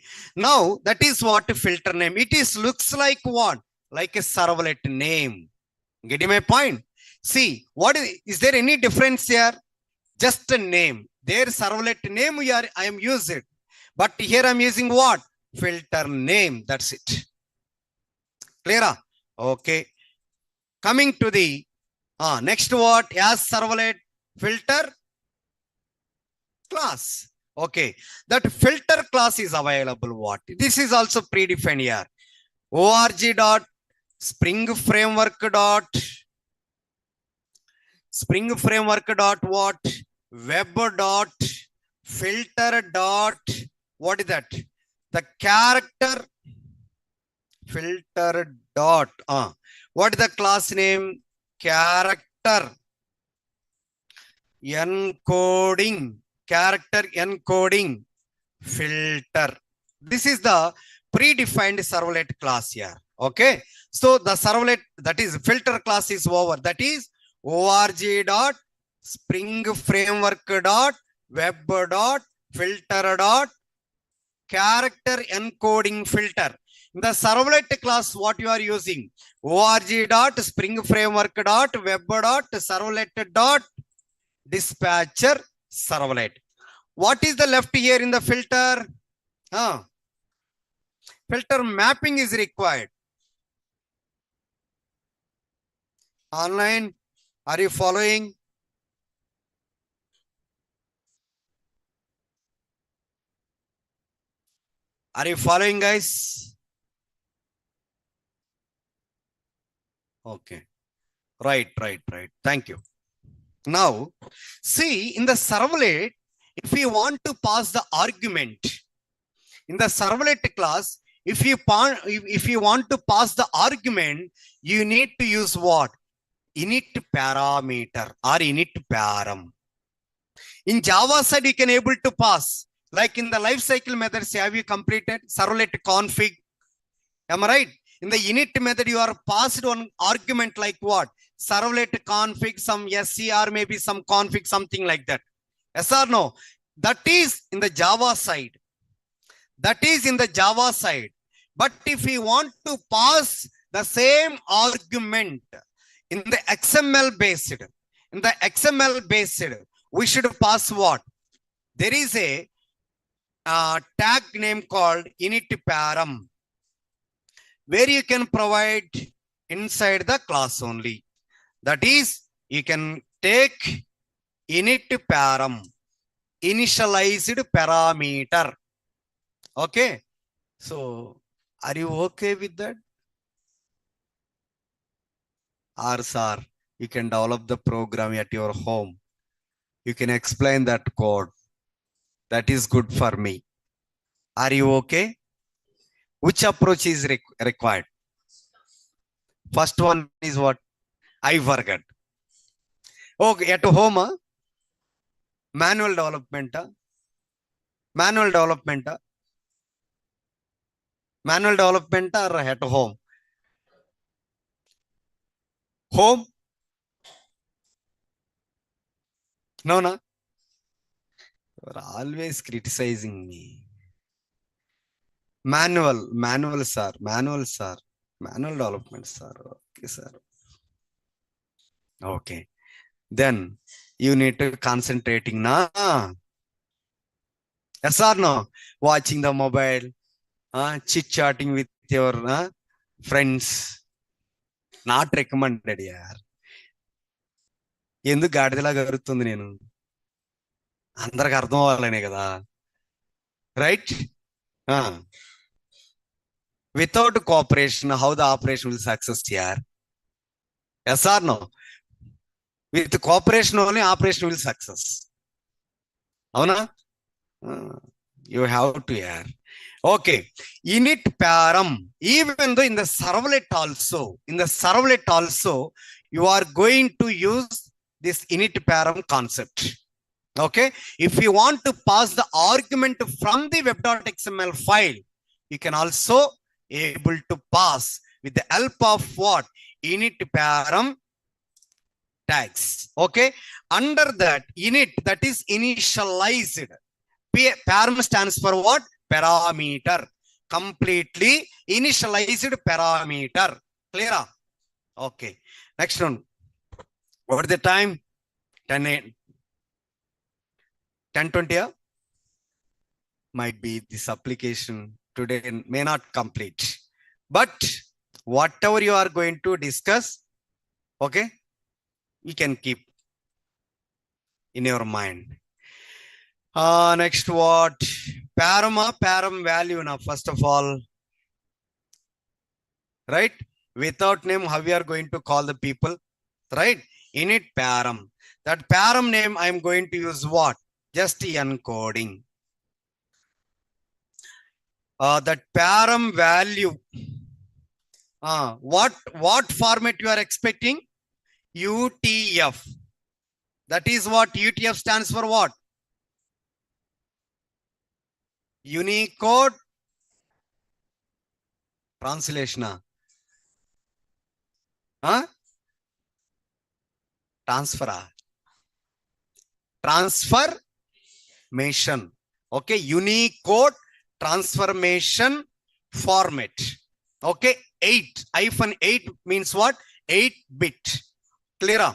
Now that is what filter name. It is looks like what? Like a servlet name. Getting my point? See, what is there any difference here? Just a name. Their servlet name I am using. But here I'm using what? Filter name. That's it. Clear? Okay. Coming to the next what? As servlet filter class. Okay. That filter class is available what? This is also predefined here. org dot spring framework dot what? Web dot filter dot what is that? The character filter dot what is the class name? Character encoding filter. This is the predefined servlet class here. Okay, so the servlet, that is filter class, is over. That is org dot spring framework dot web dot filter dot character encoding filter. In the servlet class, what you are using? org dot spring framework dot web dot servlet dot dispatcher servlet. What is the left here in the filter? Filter mapping is required. Online, are you following? Are you following, guys? Okay. Right. Thank you. Now, see, in the servlet, if you want to pass the argument, in the servlet class, if you want to pass the argument, you need to use what? Init parameter or init param. In Java side, you can able to pass. Like in the lifecycle methods, have you completed servlet config? Am I right? In the init method, you are passed one argument like what? Servlet config, some SC or maybe some config, something like that. Yes or no? That is in the Java side. That is in the Java side. But if we want to pass the same argument in the XML based, we should pass what? There is a tag name called init param, where you can provide inside the class only. That is, you can take init param, initialized parameter. Okay. So, are you okay with that? Or sir, you can develop the program at your home. You can explain that code. That is good for me. Are you okay? Which approach is required? First one is what? I forgot. Okay, at home, manual development or at home? Home? No. You're always criticizing me. Manual, sir. Manual development, sir. Okay, sir. Okay. Then you need to concentrating na. Yes or no? Watching the mobile, chit-chatting with your friends. Not recommended, yaar. ఎందుకు గాడిదలాగా అరుస్తుంది నేను? అందరికి అర్థం అవ్వాలనే కదా, right? Without cooperation, how the operation will success here? Yes or no? With cooperation only, operation will success. Avuna? You have to here. Okay. Init param. Even though in the servlet also, you are going to use this init param concept. Okay. If you want to pass the argument from the web.xml file, you can also able to pass with the help of what? Init param tags. Okay. Under that init, that is initialized. Param stands for what? Parameter. Completely initialized parameter. Clear? Okay. Next one. What is the time? 10:20. Might be this application today may not complete. But whatever you are going to discuss, okay, you can keep in your mind. Next what? Param value now, first of all. Right? Without name, how we are going to call the people? Right? Init param. That param name, I am going to use what? Just encoding. That param value. What format you are expecting? UTF. That is what UTF stands for what? Unicode translation. Transformation. Okay, Unicode transformation format. Okay, 8 means what? 8-bit. Clear?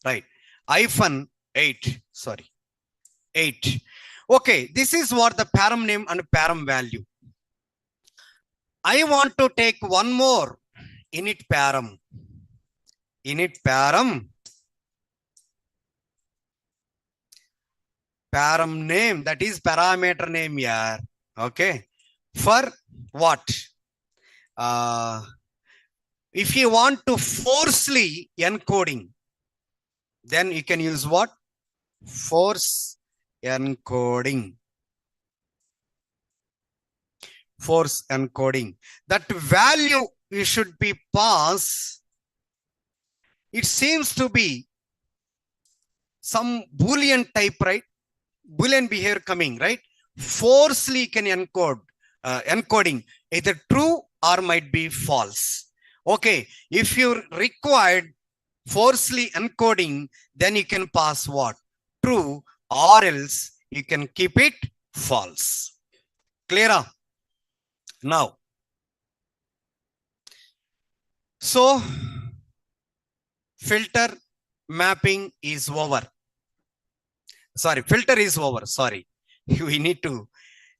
Right. -8. Sorry. 8. Okay, this is what the param name and param value. I want to take one more. Init param. Init param. Param name, that is parameter name here. Okay. For what? If you want to forcefully encoding, then you can use what? Force encoding. Force encoding. That value you should be passed. It seems to be some Boolean type, right? Boolean behavior coming, right? Forcefully can encode, encoding either true or might be false. Okay, if you required forcefully encoding, then you can pass what? True, or else you can keep it false. Clear? Now, so filter mapping is over. Sorry, filter is over. Sorry, we need to.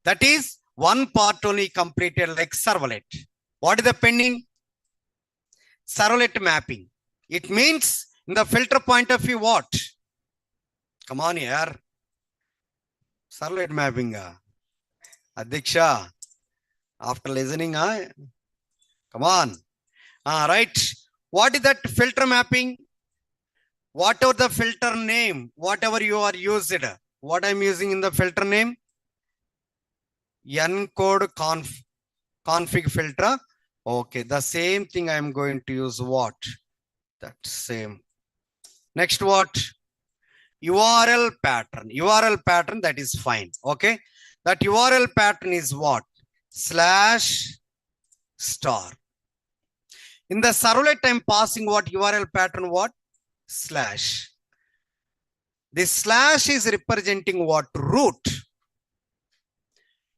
That is one part only completed, like servlet. What is the pending? Servlet mapping. It means in the filter point of view, what? Come on here. Servlet mapping. Adiksha, after listening, come on. Right. What is that filter mapping? Whatever the filter name, whatever you are used, what I'm using in the filter name? Encode config filter. Okay, the same thing I am going to use what? That same. Next what? URL pattern. URL pattern, that is fine. Okay. That URL pattern is what? /*. In the servlet, I'm passing what URL pattern? What? /. This / is representing what? Root.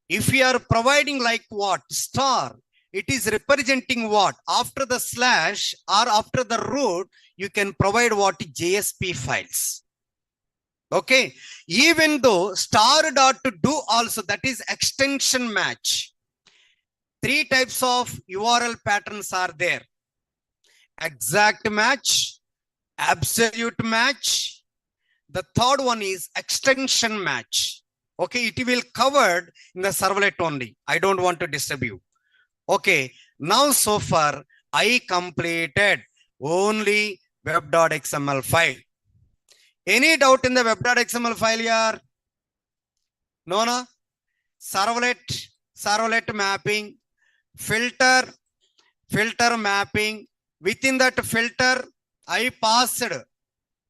If we are providing like what? Star, it is representing what? After the / or after the root, you can provide what? JSP files. Okay. Even though star.do also, that is extension match. 3 types of URL patterns are there. Exact match, absolute match. The third one is extension match. Okay, it will covered in the servlet only. I don't want to disturb you. Okay, now so far I completed only web.xml file. Any doubt in the web.xml file here? No, no. Servlet mapping, filter mapping. Within that filter, I passed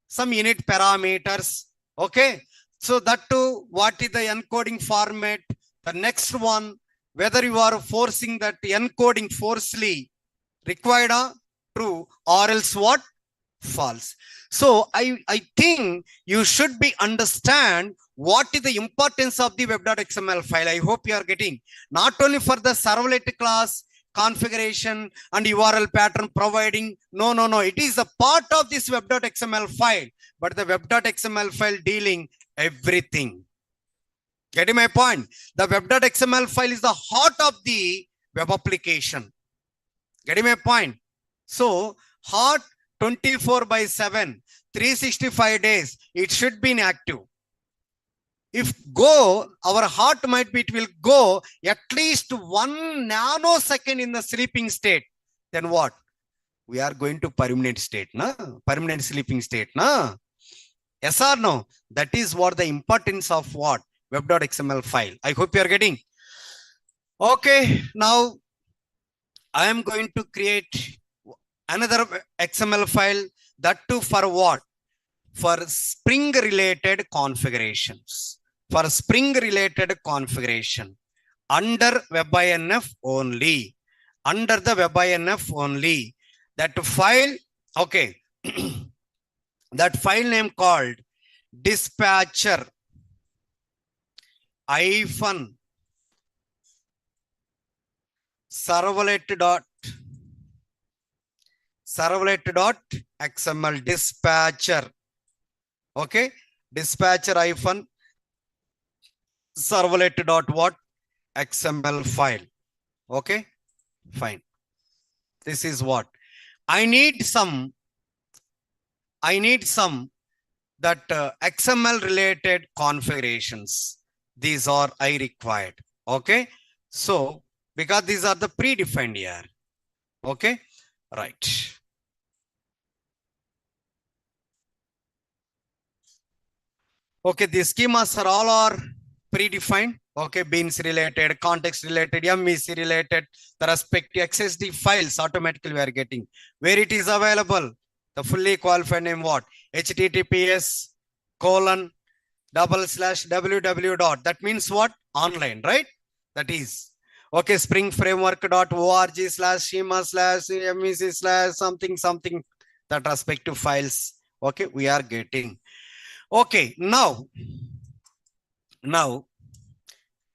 some init parameters. Okay. So that too, what is the encoding format? The next one, whether you are forcing that encoding forcefully required true or else what? False. So I think you should be understand what is the importance of the web.xml file. I hope you are getting not only for the servlet class configuration and URL pattern providing. No. It is a part of this web.xml file, but the web.xml file dealing everything. Getting my point? The web.xml file is the heart of the web application. Getting my point? So heart 24/7, 365 days, it should be inactive. If go, our heart might be, it will go at least 1 nanosecond in the sleeping state. Then what? We are going to permanent state, na? Permanent sleeping state, na? Yes or no? That is what the importance of what? Web.xml file. I hope you are getting. Okay, now I am going to create another XML file, that too for what? For Spring related configurations. For Spring related configuration under WebINF only. Under the WebINF only. That file, okay. That file name called dispatcher hyphen servlet.xml dispatcher. Okay, dispatcher hyphen servlet.what XML file. Okay, fine. This is what I need some that XML related configurations. These are I required. Okay, so because these are the predefined here. Okay, right. Okay, the schemas are all predefined. Okay, beans related, context related, MEC related, the respective XSD files automatically we are getting. Where it is available, the fully qualified name what? https://www. That means what? Online, right? That is. Okay, springframework.org/schema/MEC/something, that respective files. Okay, we are getting. Okay, now,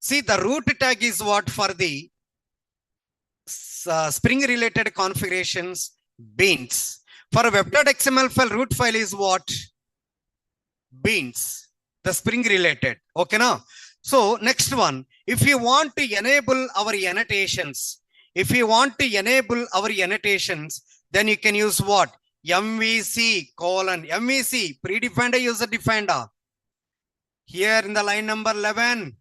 see the root tag is what for the Spring related configurations, beans. For a web.xml file, root file is what? Beans, the Spring related. Okay, now. So next one, if you want to enable our annotations, then you can use what? MVC : MVC, predefined user defined. Here in the line number 11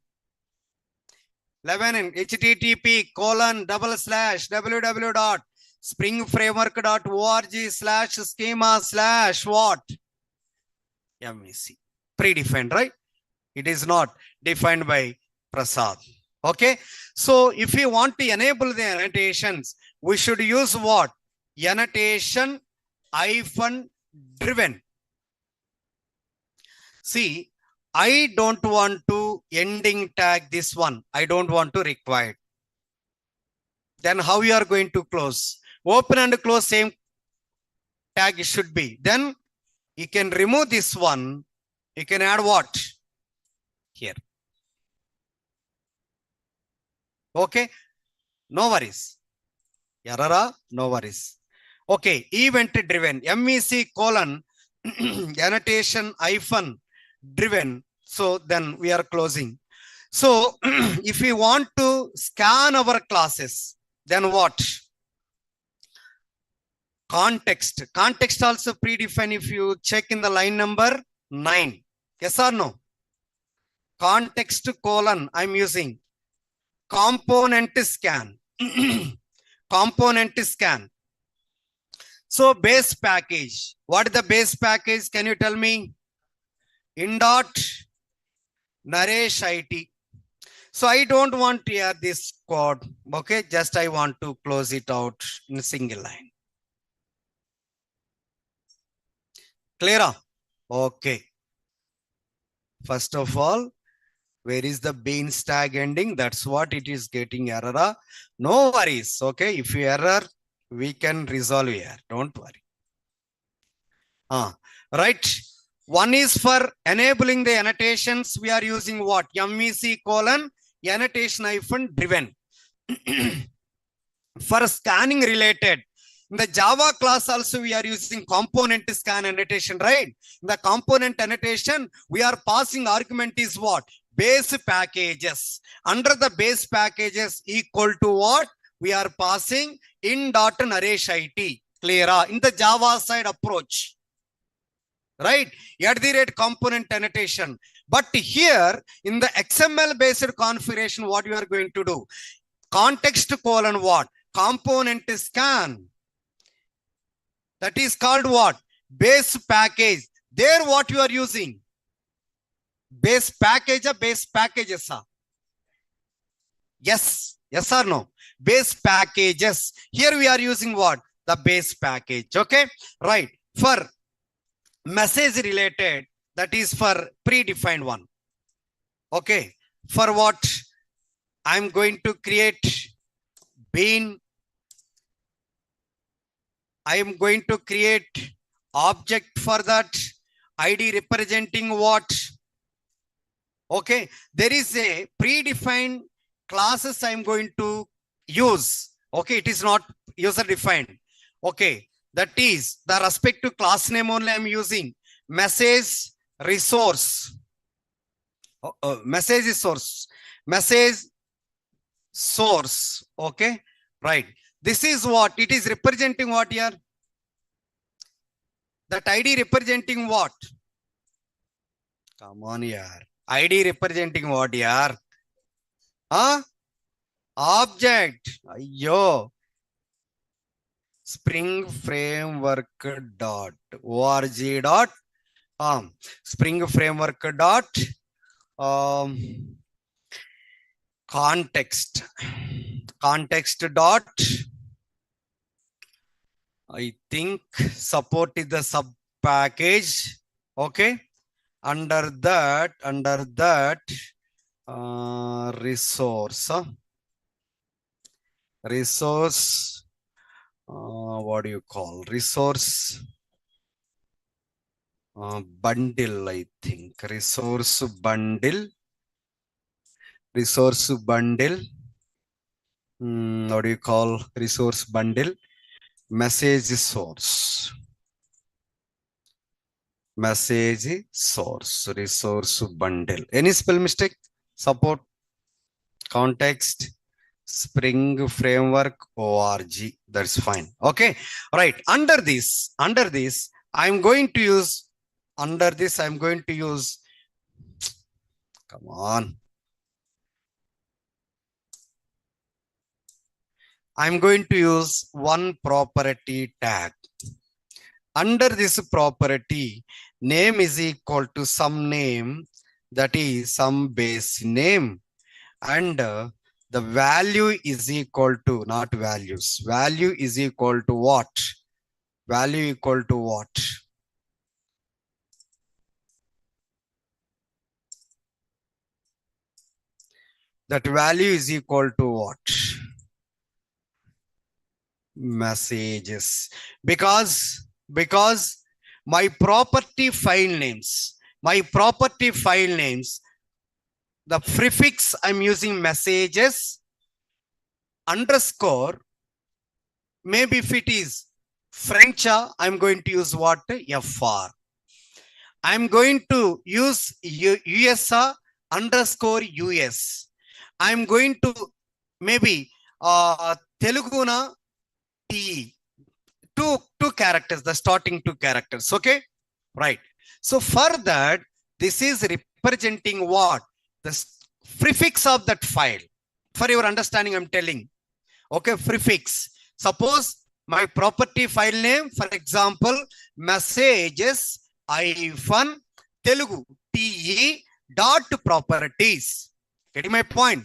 in http://www.springframework.org/schema/ MEC. Predefined, right? It is not defined by Prasad. Okay. So if you want to enable the annotations, we should use what? Annotation hyphen driven. See, I don't want to ending tag this one. I don't want to require. Then how you are going to close? Open and close same tag should be. Then you can remove this one. You can add what? Here. Okay. No worries. Yarara, no worries. Okay. Event driven. MEC : annotation hyphen driven. So then we are closing. So if we want to scan our classes, then what? Context also predefined. If you check in the line number 9, yes or no? Context : I'm using component scan. Component scan. So base package. What is the base package? Can you tell me? In.Naresh IT. So I don't want to hear this code. Okay, just I want to close it out in a single line. Clear? Okay. First of all, where is the beans tag ending? That's what it is getting error. No worries. Okay. If you error, we can resolve here. Don't worry. Right. One is for enabling the annotations. We are using what? MEC colon annotation hyphen driven. For scanning related, in the Java class also we are using component scan annotation, right? In the component annotation, we are passing argument is what? Base packages. Under the base packages equal to what? We are passing in dot nourish it. Clear? In the Java side approach. Right? At the rate component annotation. But here in the XML based configuration, what you are going to do? Context colon what? Component scan. That is called what? Base package. There what you are using? Base package or base packages? Yes. Yes or no? Base packages. Here we are using what? The base package. Okay. Right. For message related, that is for predefined one. Okay. For what? I'm going to create bean. I am going to create object for that. ID representing what? Okay. There is a predefined classes I'm going to use. Okay. It is not user defined. Okay. That is the respective class name only I'm using. Message resource. Message source. Message source. Okay. Right. This is what? It is representing what here? That ID representing what? Come on here. ID representing what here? Object. Yo. Spring framework dot org dot spring framework dot context dot I think support is the sub package. Okay. Under that resource what do you call resource bundle? I think resource bundle. What do you call resource bundle? Message source resource bundle. Any spell mistake? Support context spring framework org. That's fine. Okay. Right. Under this I'm going to use come on. I'm going to use one property tag. Under this property, name is equal to some name, that is some base name, and the value is equal to, not values, value is equal to what? Value equal to what? That value is equal to what? Messages. Because my property file names, the prefix I'm using messages underscore. Maybe if it is French, I'm going to use what? FR. I'm going to use US underscore US. I'm going to maybe Teluguna T. Two characters, the starting two characters. Okay. Right. So for that, this is representing what? The prefix of that file. For your understanding, I'm telling. Okay. Prefix. Suppose my property file name, for example, messages hyphen Telugu TE dot properties. Getting my point?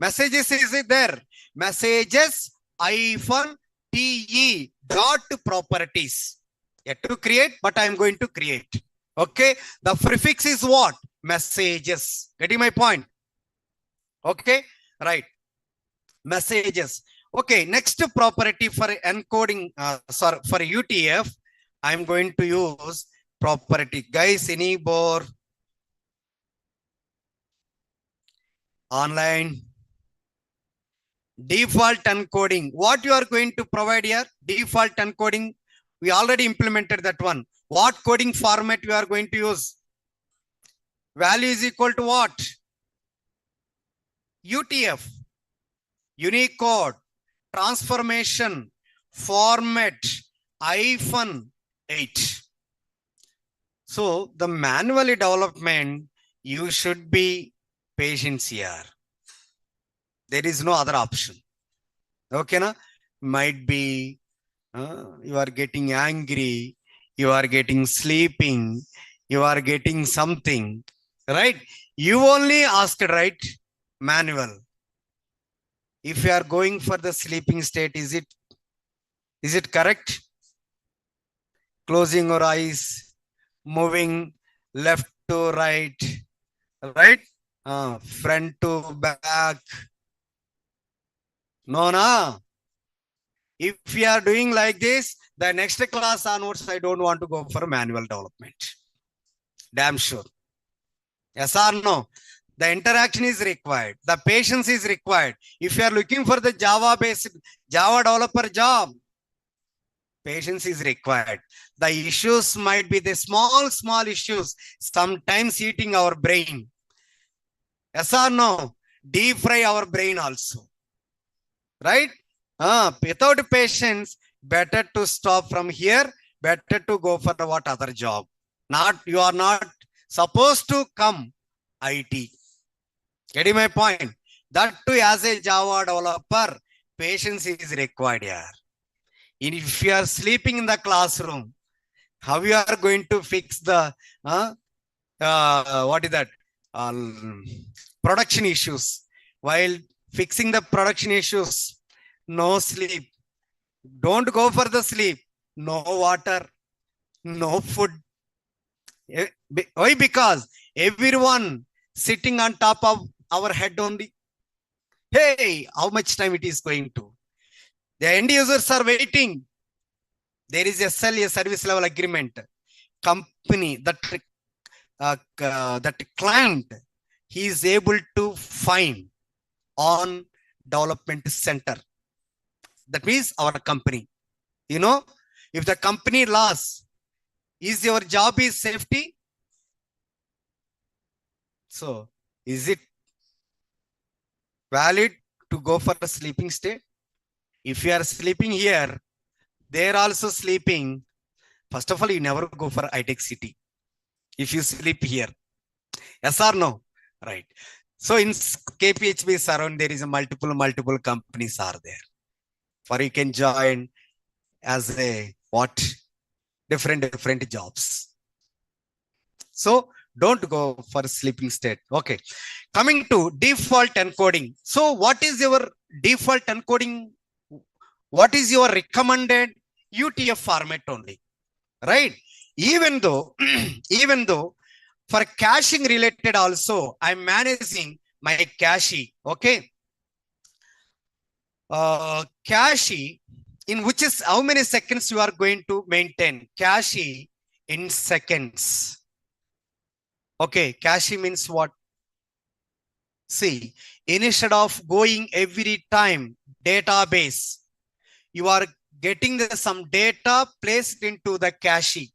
Messages is it there? Messages hyphen TE dot properties. Yet to create, but I am going to create. Okay. The prefix is what? messages. Getting my point? Okay, right. Messages. Okay, next property for encoding, sorry, for UTF, I'm going to use property. Guys, any more online? Default encoding. What you are going to provide here? Default encoding. We already implemented that one. What coding format you are going to use? Value is equal to what? UTF. Unicode. Transformation. Format. -8. So the manually development, you should be patient here. There is no other option. Okay, na? Might be you are getting angry, you are getting sleeping, you are getting something, right? You only asked, right? Manual. If you are going for the sleeping state, is it correct? Closing your eyes, moving left to right, right? Front to back. No, no. If you are doing like this, the next class onwards, I don't want to go for manual development. Damn sure. Yes or no? The interaction is required. The patience is required. If you are looking for the Java-based Java developer job, patience is required. The issues might be the small issues, sometimes eating our brain. Yes or no? Deep fry our brain also. Right? Without patience, better to stop from here, better to go for what other job. You are not supposed to come IT. Getting my point? That too, as a Java developer, patience is required here. If you are sleeping in the classroom, how you are going to fix the what is that? Production issues. While fixing the production issues, no sleep. Don't go for the sleep. No water, no food. Why? Because everyone sitting on top of our head only. Hey, how much time it is going to? The end users are waiting. There is a service level agreement. Company, that client, he is able to find on development center. That means our company. You know, if the company loss, is your job is safety? So, is it valid to go for a sleeping state? If you are sleeping here, they are also sleeping. First of all, you never go for high-tech city. If you sleep here, yes or no? Right. So in KPHB surround, there is a multiple companies are there. For you can join as a what? Different jobs. So don't go for sleeping state. Okay. Coming to default encoding. So what is your default encoding? What is your recommended UTF format only? Right? Even though for caching related also, I'm managing my cache. Okay. Cache, in which is how many seconds you are going to maintain? Cache in seconds. Okay, cache means what? See, instead of going every time database, you are getting some data placed into the cache.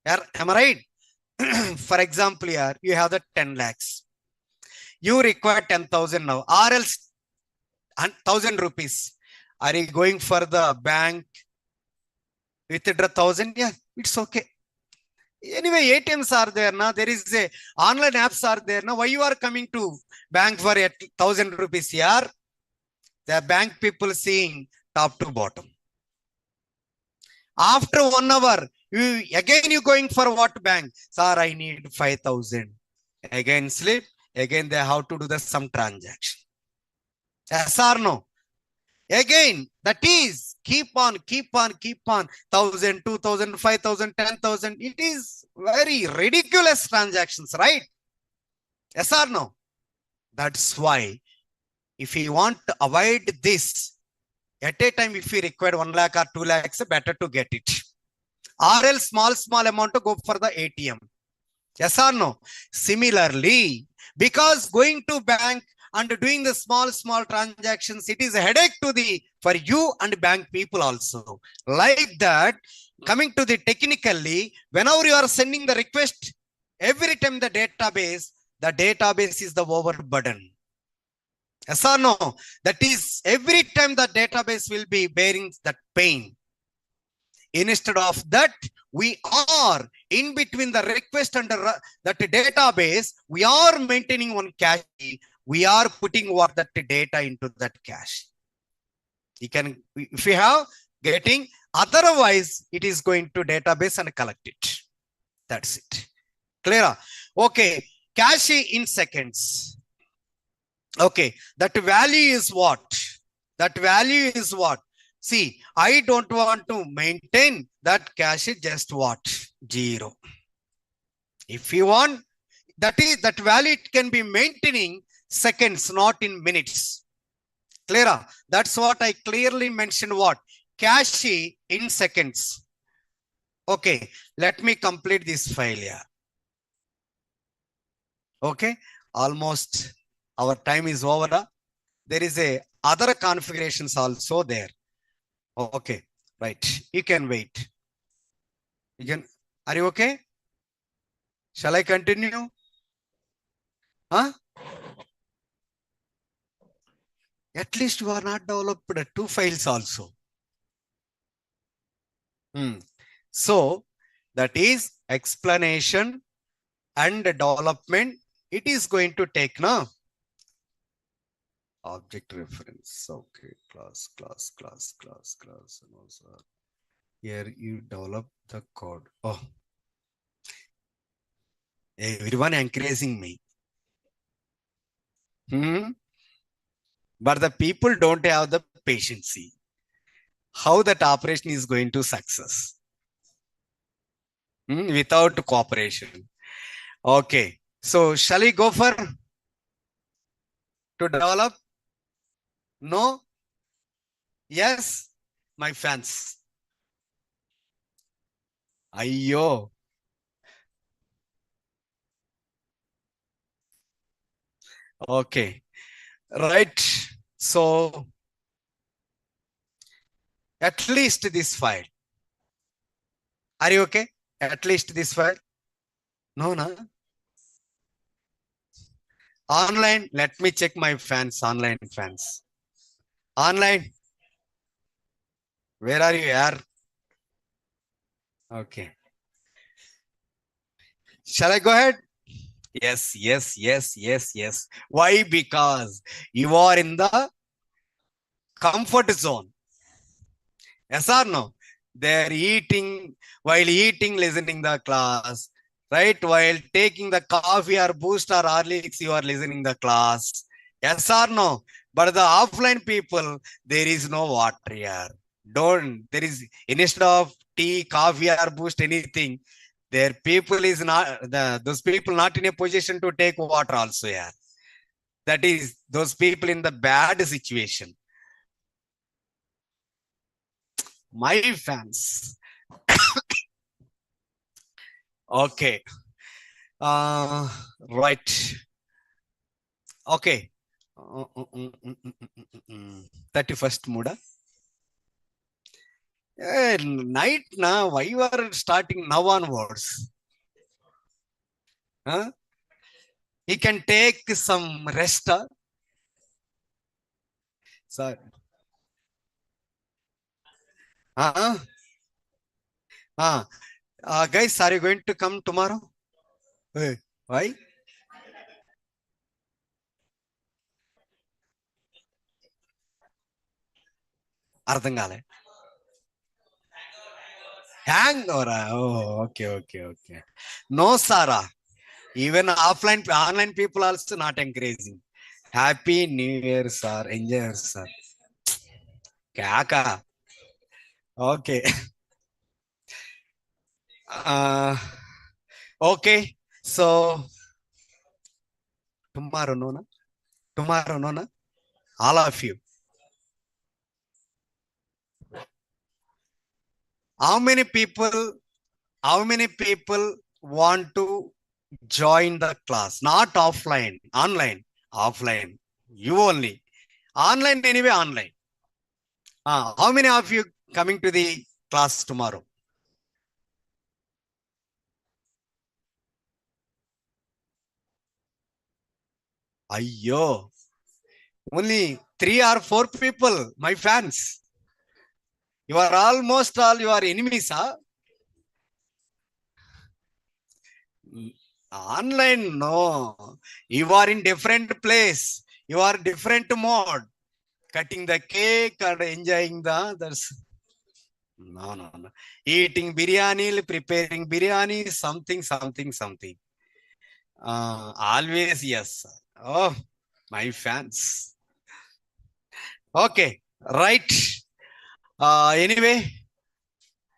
Am I right? For example, here you have the 10 lakhs. You require 10,000 now, or else 1,000 rupees. Are you going for the bank? Withdraw 1,000? Yeah, it's okay. Anyway, ATMs are there now. There is a online apps are there now. Why you are coming to bank for 1,000 rupees here? The bank people seeing top to bottom. After 1 hour, you going for what bank? Sir, I need 5,000. Again sleep. Again they have to do some transaction. Yes or no? Again, that is keep on, 1,000, 2,000, 5,000, 10,000. It is very ridiculous transactions, right? Yes or no? That's why if you want to avoid this, at a time, if you require 1 lakh or 2 lakhs, better to get it. Or else small amount to go for the ATM. Yes or no? Similarly, because going to bank and doing the small transactions, it is a headache for you and bank people also. Like that, coming to the technically, whenever you are sending the request, every time the database is the overburden. Yes or no? That is, every time the database will be bearing that pain. Instead of that, we are in between the request and that database, we are maintaining one cache. We are putting what that data into that cache. You can, if you have getting, otherwise it is going to database and collect it. That's it. Clear? Okay. Cache in seconds. Okay. That value is what? That value is what? See, I don't want to maintain that cache just what? 0. If you want, that value it can be maintaining seconds, not in minutes. Clear? That's what I clearly mentioned what? Cache in seconds. Okay, let me complete this file here. Okay, almost our time is over. There is a other configurations also there. Okay, right. You can wait. You can. Are you okay? Shall I continue? Huh? At least you are not developed 2 files also. So that is explanation and development. It is going to take now. Object reference. Okay, class. Here you develop the code. Oh, everyone encouraging me. But the people don't have the patience. How that operation is going to success without cooperation. Okay, so shall we go for to develop? No? Yes, my fans. Ayyo. Okay, right. So at least this file. Are you okay? At least this file? No, no. Online, let me check my fans, online fans. Online. Where are you here? Okay. Shall I go ahead? Yes. Why? Because you are in the comfort zone. Yes or no? They're eating, while eating, listening the class. Right? While taking the coffee or boost or Horlicks, you are listening the class. Yes or no? But the offline people, there is no water here. There is, instead of tea, coffee or boost, anything, their people is not, those people not in a position to take water also here. That is, those people in the bad situation. My fans. Okay. Right. Okay. 31st Muda. Night now. Why you are starting now onwards? Huh? He can take some rest. Sir. Guys, are you going to come tomorrow? Hey, why? అర్థం కాలే hangover. Oh, okay. No, Sarah. Even online people also not encouraging. Happy New Year, sir. Enjoy, sir. Kaka. Okay. Okay. So tomorrow, no, na? Tomorrow, no, na? All of you. How many people? How many people want to join the class? Not offline, online, offline. You only. Online anyway, online. How many of you coming to the class tomorrow? Ayyo. Only 3 or 4 people, my fans. You are almost all your enemies, huh? Online, no. You are in different place. You are different mode. Cutting the cake and enjoying that's no. Eating biryani, preparing biryani, something. Always yes. Oh, my fans. Okay, right. Anyway,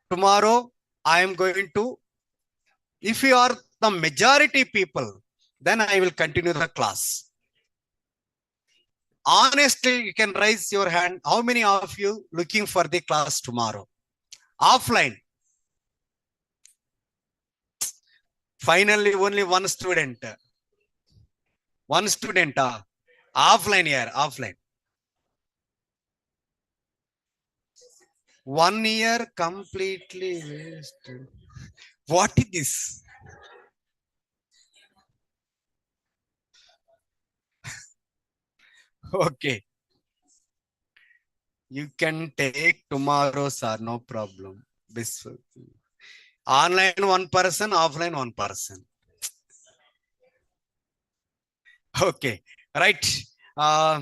tomorrow I am going to, if you are the majority people, then I will continue the class. Honestly, you can raise your hand. How many of you looking for the class tomorrow? Offline. Finally, only one student. One student. Offline here, offline. 1 year completely wasted. What is this? Okay. You can take tomorrow, sir. No problem. This online one person, offline one person. Okay. Right. Uh,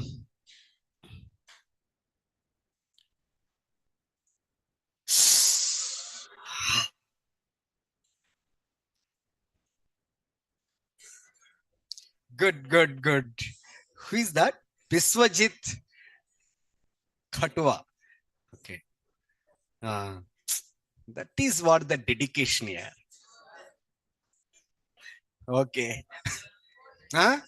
good. Who is that? Biswajit Khatua. Okay. That is what the dedication here. Okay. Huh?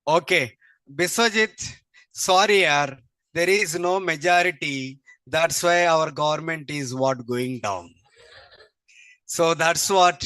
Okay. Biswajit, sorry, yaar. There is no majority. That's why our government is what going down. So that's what